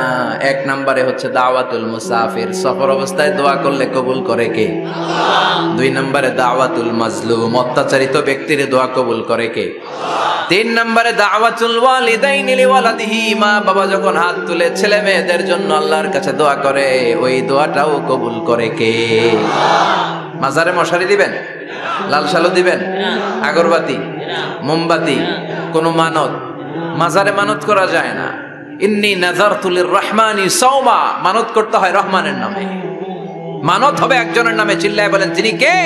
Speaker 1: এক নম্বরে হচ্ছে দাওয়াতুল মুসাফির, সফর অবস্থায় দোয়া করলে কবুল করে কে? দুই নম্বরে দাওয়াতুল মাজলুম, অত্যাচারিত ব্যক্তির দোয়া কবুল করে কে? তিন নম্বরে দাওয়াতুল ওয়ালিদাইনি লিওয়ালাদিহি, মা বাবা যখন হাত তুলে ছেলে মেয়েদের জন্য আল্লাহর কাছে দোয়া করে, ওই দোয়াটাও কবুল করে কে? মাজারে মশারি দিবেন? লাল সালু দিবেন? আগরবাতি, মোমবাতি, কোন মানত? মাজারে মানত করা যায় না। ইন্নী নাযারতু লিররহমানি সাওমা, মানত করতে হয় রহমানের নামে। মানত হবে একজনের নামে, চিল্লায় বলেন তিনি কে?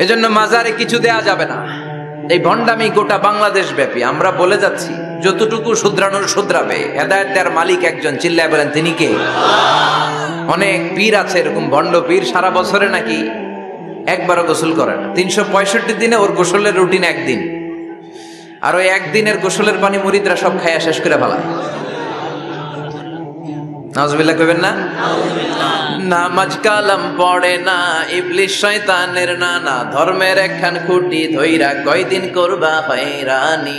Speaker 1: এজন্য মাজারে কিছু দেয়া যাবে না। এই ভণ্ডামি গোটা বাংলাদেশ ব্যাপী, আমরা বলে যাচ্ছি যতটুকু শুধরানোর শুধরাবে। হেদায়েত দেওয়ার মালিক একজন, চিল্লায় বলেন তিনি কে? অনেক পীর আছে এরকম ভণ্ড পীর, সারা বছরে নাকি একবারও গোসল করে না, 365 দিনে ওর গোসলের রুটিন একদিন, আর ওই একদিনের গোসলের পানি মুরিদরা সব খাইয়া শেষ করে ফেলায়। নাউজুবিল্লাহ কইবেন না? নামাজ কালাম পড়ে না, ইবলিস শয়তানের নানা, ধর্মের একখান খুঁটি ধইরা কয়দিন করবা হয়রানি।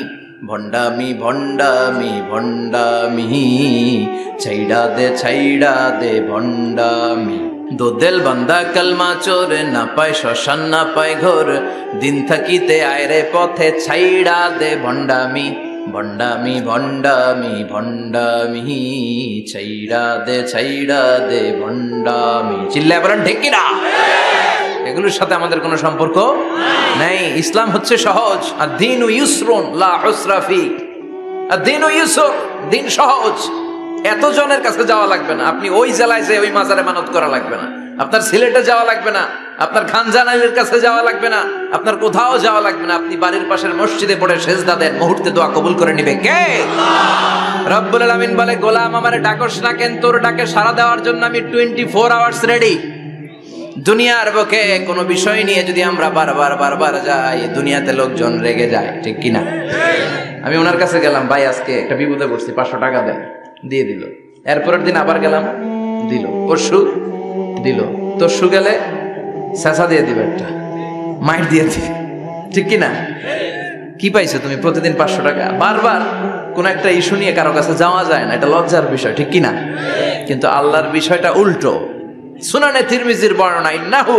Speaker 1: ভণ্ডামি ভণ্ডামি ভণ্ডামি, ছাইড়া দে ভণ্ডামি। দোদেল বান্দা কালমা চোর, না পায় শ্মশান না পায় ঘোর, দিন থাকিতে আয়রে পথে ছাইড়া দে ভণ্ডামি। ভণ্ডামি ভণ্ডামি ভণ্ডামি, ছাইড়া দে ভণ্ডামি। চিল্লায় বলেন ঠিক কিনা? এগুলোর সাথে আমাদের কোনো সম্পর্ক নাই। ইসলাম হচ্ছে সহজ। আদ-দীনু ইউসরুন লা উসরা ফি, আদ-দীনু ইউসর, দিন সহজ। এত জনের কাছে যাওয়া লাগবে না, আপনি ওই জেলায় যে ওই মাজারে মানত করা লাগবে না, আপনার সিলেটে যাওয়া লাগবে না, আপনার খানজানাইলের কাছে যাওয়া লাগবে না, আপনার কোথাও যাওয়া লাগবে না। আপনি বাড়ির পাশের মসজিদে পড়ে সেজদা দেন, মুহূর্তে দোয়া কবুল করে নিবে কে? রব্বুল আলামিন বলে, গোলাম আমারে ডাকস না কেন? তোর ডাকে সাড়া দেওয়ার জন্য আমি 24 আওয়ার্স রেডি। দুনিয়ার বুকে কোনো বিষয় নিয়ে যদি আমরা বারবার যাই, দুনিয়াতে লোকজন রেগে যায়, ঠিক কিনা? আমি ওনার কাছে গেলাম, ভাই আজকে একটা বিপদে পড়ছি, 500 টাকা দেন, দিয়ে দিল। এরপরের দিন আবার গেলাম, দিল। পরশু দিল, তরশু গেলে চেঁচা দিয়ে দিবে, একটা মাইট দিয়ে দিবে, ঠিক কিনা? কি পাইছো তুমি? প্রতিদিন 500 টাকা। বারবার কোন একটা ইস্যু নিয়ে কারো কাছে যাওয়া যায় না, এটা লজ্জার বিষয়, ঠিক কিনা? কিন্তু আল্লাহর বিষয়টা উল্টো। সুনানে তিরমিজির বর্ণনা, ইন্নাহু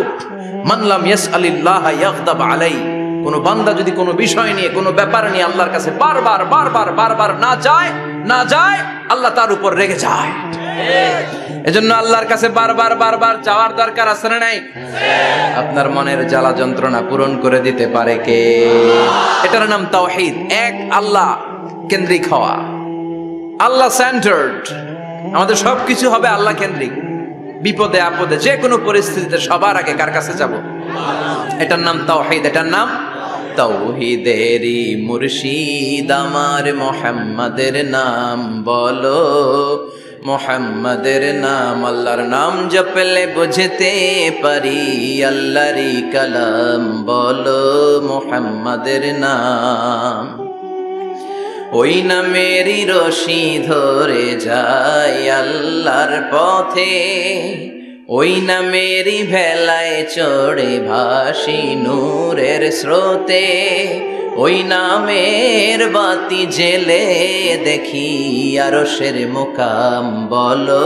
Speaker 1: মান লাম ইয়াসআলিল্লাহ ইয়াগদাব আলাই, কোন বান্দা যদি কোনো বিষয় নিয়ে, কোনো ব্যাপার নিয়ে আল্লাহর কাছে বারবার না যায়, আল্লাহ তার উপর রেগে যায়। এজন্য আল্লাহর কাছে বারবার বারবার চাওয়ার দরকার আছে না নাই? আপনার মনের জ্বালা যন্ত্রণা পূরণ করে দিতে পারে কে? এটার নাম তাওহীদ, এক আল্লাহ কেন্দ্রিক হওয়া, আল্লাহ সেন্টার্ড। আমাদের সবকিছু হবে আল্লাহ কেন্দ্রিক। বিপদে আপদে যে কোনো পরিস্থিতিতে সবার আগে কার কাছে যাব? এটার নাম তাওহীদ, এটার নাম তাওহীদেরই মুর্শিদ আমার মুহাম্মাদের নাম বলো, মুহাম্মাদের নাম। আল্লাহর নাম জপলে বুঝতে পারি আল্লাহরই কালাম বলো, মুহাম্মাদের নাম। ওই নামেরই রশি ধরে যায় আল্লাহর পথে, ওই নামেরই ভেলায় চড়ে ভাসি নূরের স্রোতে, ওই নামের বাতি জেলে দেখি আরশের মুকাম বলো,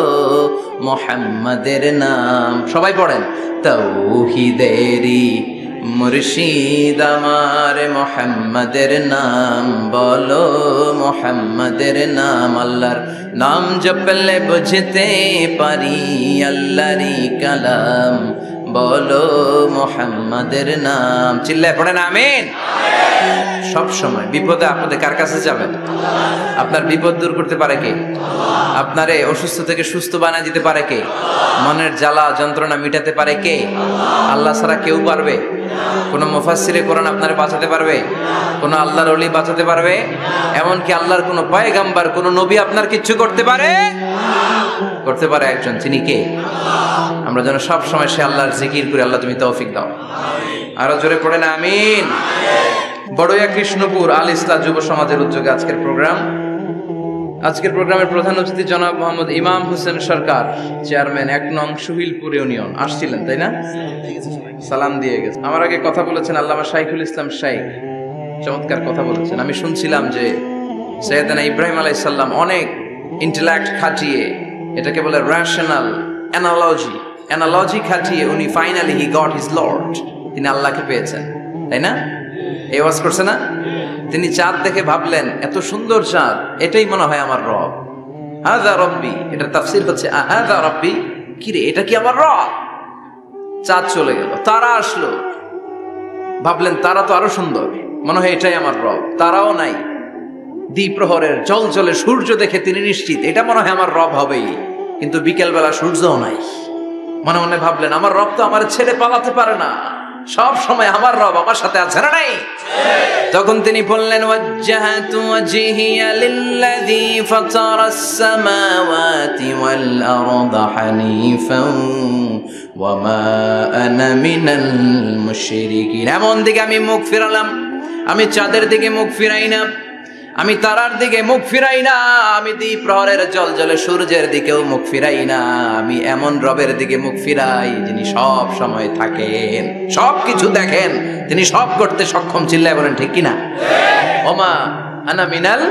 Speaker 1: মুহাম্মাদের নাম। সবাই পড়েন, তাওহীদেরই মুর্শিদ আমার মুহাম্মাদের নাম বলো, মুহাম্মাদের নাম। আল্লাহর নাম জপলে বুঝতে পারি আল্লাহরই কালাম বলো, মুহাম্মাদের নাম। চিল্লায় পড়েন আমিন। সব সময় বিপদে আপদে কার কাছে যাবেন? আপনার বিপদ দূর করতে পারে কে? আপনারে অসুস্থ থেকে সুস্থ বানিয়ে দিতে পারে কে? মনের জ্বালা যন্ত্রণা মিটাতে পারে কে? আল্লাহ ছাড়া কেউ পারবে? কোন মুফাসসিরে কোরআন আপনারে বাঁচাতে পারবে? কোন আল্লাহর ওলি বাঁচাতে পারবে? এমনকি আল্লাহর কোন পয়গাম্বর কোন নবী আপনার কিচ্ছু করতে পারে? করতে পারে একজন, তিনি কে? আমরা যেন সব সময় সে আল্লাহর জিকির করি। আল্লাহ তুমি তৌফিক দাও। আরো জোরে পড়েন আমিন। বড়ইয়া কৃষ্ণপুর আল ইসলাহ যুব সমাজের উদ্যোগে আজকের প্রোগ্রামের প্রধান অতিথি জনাব মোহাম্মদ ইমাম হোসেন সরকার, চেয়ারম্যান 1 নং সুহিলপুর ইউনিয়ন, আসছিলেন তাই না? সালাম দিয়ে গেছে। আমার আগে কথা বলেছেন আল্লামা শাইখুল ইসলাম শাইখ, চমৎকার কথা বলেছেন। আমি শুনছিলাম যে সৈয়দনা ইব্রাহিম আলাইহিস সালাম অনেক ইন্টেলেক্ট খাটিয়ে, এটাকে বলে রেশনাল অ্যানালজি খাটিয়ে উনি finally he got his Lord, তিনি আল্লাহকে পেয়েছেন, তাই না? এই ওয়াজ করছে না? তিনি চাঁদ দেখে ভাবলেন এত সুন্দর চাঁদ, এটাই মনে হয় আমার রব, হাযা রব্বি। এটার তাফসীর হচ্ছে হাযা রব্বি, কি রে এটা কি আমার রব? চাঁদ চলে গেল, তারা আসলো, ভাবলেন তারা তো আরো সুন্দর, মনে হয় এটাই আমার রব। তারাও নাই, দ্বিপ্রহরের জলজলে সূর্য দেখে তিনি নিশ্চিত এটা মনে হয় আমার রব হবেই। কিন্তু বিকেল বেলা সূর্যও নাই। মনে মনে ভাবলেন আমার রব তো আমার ছেড়ে পালাতে পারে না, সব সময় আমার রব আমার সাথে আছে না নাই? তখন তিনি বললেন ওয়াজ্জাহাতু ওয়াজহিয়া লিল্লাযী ফাতারাস সামাওয়াতি ওয়াল আরদা হানিফান ওয়া মা আনা মিনাল মুশরিকিন। এমন দিকে আমি মুখ ফিরালাম, আমি চাঁদের দিকে মুখ ফিরাই না, আমি তারার দিকে মুখ ফিরাই না, আমি দ্বিপ্রহরের জলজলে সূর্যের দিকেও মুখ ফিরাই না, আমি এমন রবের দিকে মুখ ফিরাই যিনি সব সময় থাকেন, সব কিছু দেখেন, তিনি সব করতে সক্ষম। চিল্লায় বলেন ঠিক কিনা? ওমা আনা মিনাল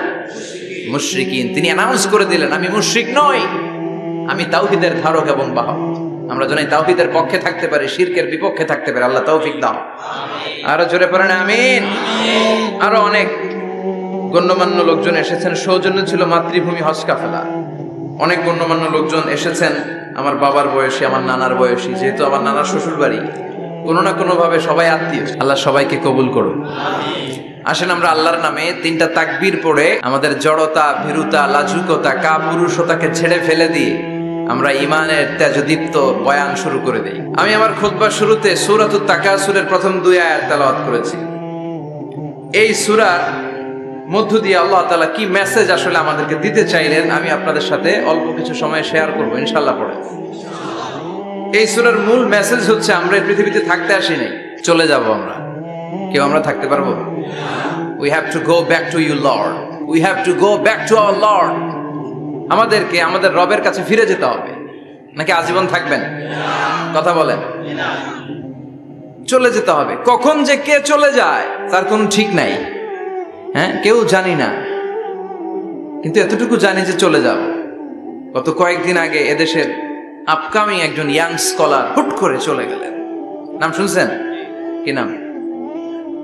Speaker 1: মুশরিকিন, তিনি অ্যানাউন্স করে দিলেন আমি মুশরিক নই, আমি তাওহীদের ধারক এবং বাহক। আমরা যেন এই তাওহীদের পক্ষে থাকতে পারি, শিরকের বিপক্ষে থাকতে পারি। আল্লাহ তৌফিক দাও। আরো জোরে পড়েন আমিন। আরো অনেক গণ্যমান্য লোকজন এসেছেন, সৌজন্য ছিল মাতৃভূমি হজ কাফেলা। অনেক গণ্যমান্য লোকজন এসেছেন, আমার বাবার বয়সী, আমার নানার বয়সী, যেহেতু আমার নানার শ্বশুর বাড়ি, কোনো না কোনো ভাবে সবাই আত্মীয়। আল্লাহ সবাইকে কবুল করুন। আসেন আমরা আল্লাহর নামে 3টা তাকবীর পড়ে আমাদের জড়তা, ভীরুতা, লাজুকতা, কাপুরুষতাকে ছেড়ে ফেলে দিয়ে আমরা ঈমানের তেজদীপ্ত বয়ান শুরু করে দেই। আমি আমার খুতবার শুরুতে সূরাতুত তাকাসুরের প্রথম 2 আয়াত তেলাওয়াত করেছি। এই সূরার মধ্য দিয়ে আল্লাহ তাআলা কি মেসেজ আসলে আমাদেরকে দিতে চাইলেন আমি আপনাদের সাথে অল্প কিছু সময় শেয়ার করব ইনশাআল্লাহ। পড়ে এই সূরার মূল মেসেজ হচ্ছে আমরা এই পৃথিবীতে থাকতে আসি নাই, চলে যাব আমরা। কেউ আমরা থাকতে পারবো? We have to go back to you Lord, we have to go back to our Lord। আমাদেরকে আমাদের রবের কাছে ফিরে যেতে হবে, নাকি আজীবন থাকবেন? কথা বলেন। চলে যেতে হবে। কখন যে কে চলে যায় তার কোনো ঠিক নাই, হ্যাঁ, কেউ জানি না, কিন্তু এতটুকু জানি যে চলে যাব। গত কয়েকদিন আগে এদেশের আপকামিং একজন ইয়াং স্কলার হুট করে চলে গেলেন। নাম শুনছেন? কি নাম?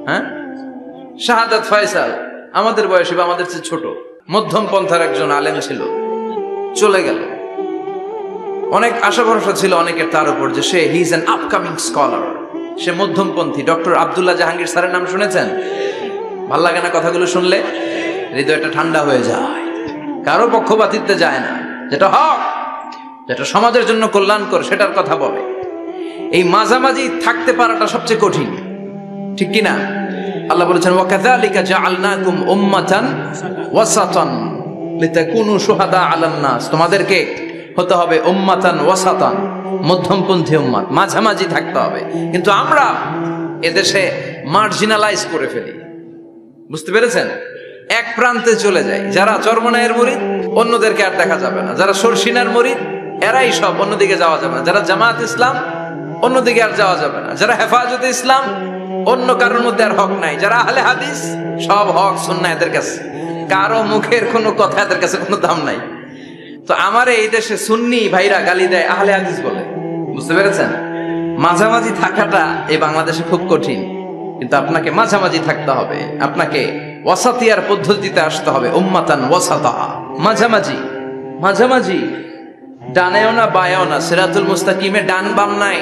Speaker 1: হ্যাঁ, শাহাদাত ফয়সাল। আমাদের বয়সী বা আমাদের চেয়ে ছোট, মধ্যম পন্থার একজন আলেম ছিল, চলে গেল। অনেক আশা ভরসা ছিল অনেকের তার উপর যে সে he is an upcoming scholar, সে মধ্যমপন্থী। ডক্টর আব্দুল্লাহ জাহাঙ্গীর স্যারের নাম শুনেছেন? ভাল লাগে না কথাগুলো শুনলে? হৃদয়টা ঠান্ডা হয়ে যায়, কারো পক্ষপাতিত্বে যায় না, যেটা হক, যেটা সমাজের জন্য কল্যাণকর সেটার কথা বলে। এই মাঝামাঝি থাকতে পারাটা সবচেয়ে কঠিন, ঠিক কি না? আল্লাহ বলেছেন ওয়াকাযালিকা জাআলনাকুম উম্মাতান ওয়াসাতান লিতাকুনু শুহাদা আলান নাস, তোমাদেরকে হতে হবে উম্মাতান ওয়াসাতান, মধ্যমপন্থী উম্মাত, মাঝামাঝি থাকতে হবে। কিন্তু আমরা এদেশে মার্জিনালাইজ করে ফেলি, বুঝতে পেরেছেন? এক প্রান্তে চলে যায়, যারা চরমনায়ের মুরিদ অন্যদেরকে আর দেখা যাবে না, যারা শর্ষিনার মুরিদ এরাই সব, অন্যদিকে যাওয়া যাবে না, যারা জামাত ইসলাম অন্যদিকে আর যাওয়া যাবে না, যারা হেফাজতে ইসলাম অন্য কারোর মধ্যে আর হক নাই, যারা আহলে হাদিস সব হক সুন্নাহ এদের কাছে, কারো মুখের কোনো কথা এদের কাছে কোনো দাম নাই। তো আমার এই দেশে সুন্নি ভাইরা গালি দেয়, আহলে হাদিস বলে, বুঝতে পেরেছেন? মাঝামাঝি থাকাটা এই বাংলাদেশে খুব কঠিন, কিন্তু আপনাকে মাঝামাঝি থাকতে হবে, আপনাকে ওয়াসাতিয়ার পদ্ধতিতে আসতে হবে, উম্মাতান ওয়াসাতা, মাঝামাঝি। মাঝামাঝি ডানেও না বায়েও না, সিরাতুল মুস্তাকিমে ডান বাম নাই,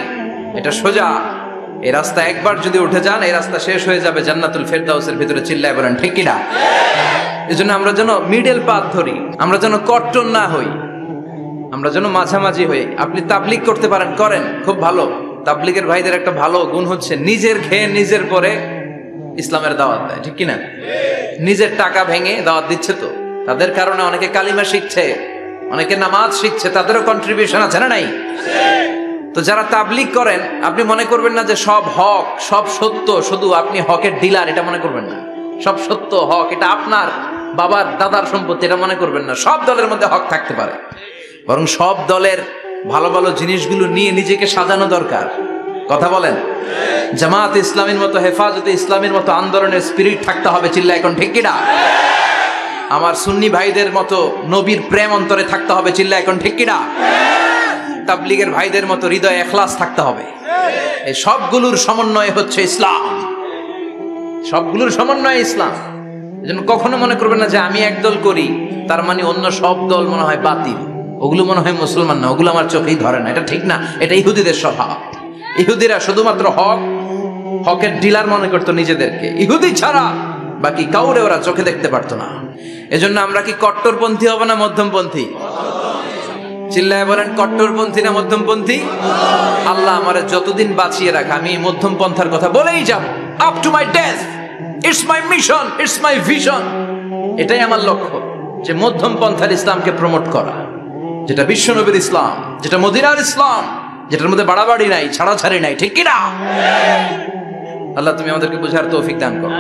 Speaker 1: এটা সোজা। এই রাস্তা একবার যদি উঠে যান এই রাস্তা শেষ হয়ে যাবে জান্নাতুল ফেরদাউসের ভিতরে, চিল্লায় বলেন ঠিক কিনা? এজন্য আমরা যেন মিডল পাথ ধরি, আমরা যেন কট্টর না হই, আমরা যেন মাঝামাঝি হই। আপনি তাবলিগ করতে পারেন, করেন, খুব ভালো। তাবলিগের ভাইদের একটা ভালো গুণ হচ্ছে নিজের খেয়ে নিজের পরে ইসলামের দাওয়াত দেয়, ঠিক কিনা? নিজের টাকা ভেঙে দাওয়াত দিচ্ছে, তো তাদের কারণে অনেকে কালিমা শিখছে, অনেকে নামাজ শিখছে, তাদেরও কন্ট্রিবিউশন আছে না নাই? তো যারা তাবলিগ করেন আপনি মনে করবেন না যে সব হক সব সত্য, শুধু আপনি হকের ডিলার এটা মনে করবেন না, সব সত্য হক এটা আপনার বাবার দাদার সম্পত্তি এটা মনে করবেন না। সব দলের মধ্যে হক থাকতে পারে, বরং সব দলের ভালো ভালো জিনিসগুলো নিয়ে নিজেকে সাজানো দরকার। কথা বলেন? জামাত ইসলামের মতো, হেফাজতে ইসলামের মতো আন্দোলনের স্পিরিট থাকতে হবে, চিল্লা এখন ঠিক কিনা? আমার সুন্নি ভাইদের মতো নবীর প্রেম অন্তরে থাকতে হবে, চিল্লা এখন ঠিক কিনা? তাবলিগের ভাইদের মতো হৃদয়ে ইখলাস থাকতে হবে। এই সবগুলোর সমন্বয় হচ্ছে ইসলাম, সবগুলোর সমন্বয় ইসলাম। এজন্য কখনো মনে করবেন না যে আমি একদল করি তার মানে অন্য সব দল মনে হয় বাতিল, ওগুলো মনে হয় মুসলমান না, ওগুলো আমার চোখেই ধরে না, এটা ঠিক না। এটা ইহুদিদের স্বভাব। ইহুদিরা শুধুমাত্র হকের ডিলার মনে করতো নিজেদেরকে, ইহুদি ছাড়া বাকি কাউরে ওরা চোখে দেখতে পারতো না। এজন্য আমরা কি কট্টরপন্থী হব না মধ্যমপন্থী? চিল্লায় বলেন কট্টরপন্থী না মধ্যমপন্থী? আল্লাহ আমারে যতদিন বাঁচিয়ে রাখে আমি মধ্যম পন্থার কথা বলেই যাব, up to my death. It's my mission, it's my vision. এটাই আমার লক্ষ্য, যে মধ্যম পন্থার ইসলামকে প্রমোট করা, যেটা বিশ্বনবীর ইসলাম, যেটা মদিনার ইসলাম, যেটার মধ্যে বাড়াবাড়ি নাই, ছাড়াছাড়ি নাই, ঠিক কিনা? আল্লাহ তুমি আমাদেরকে বুঝার তৌফিক দান করো।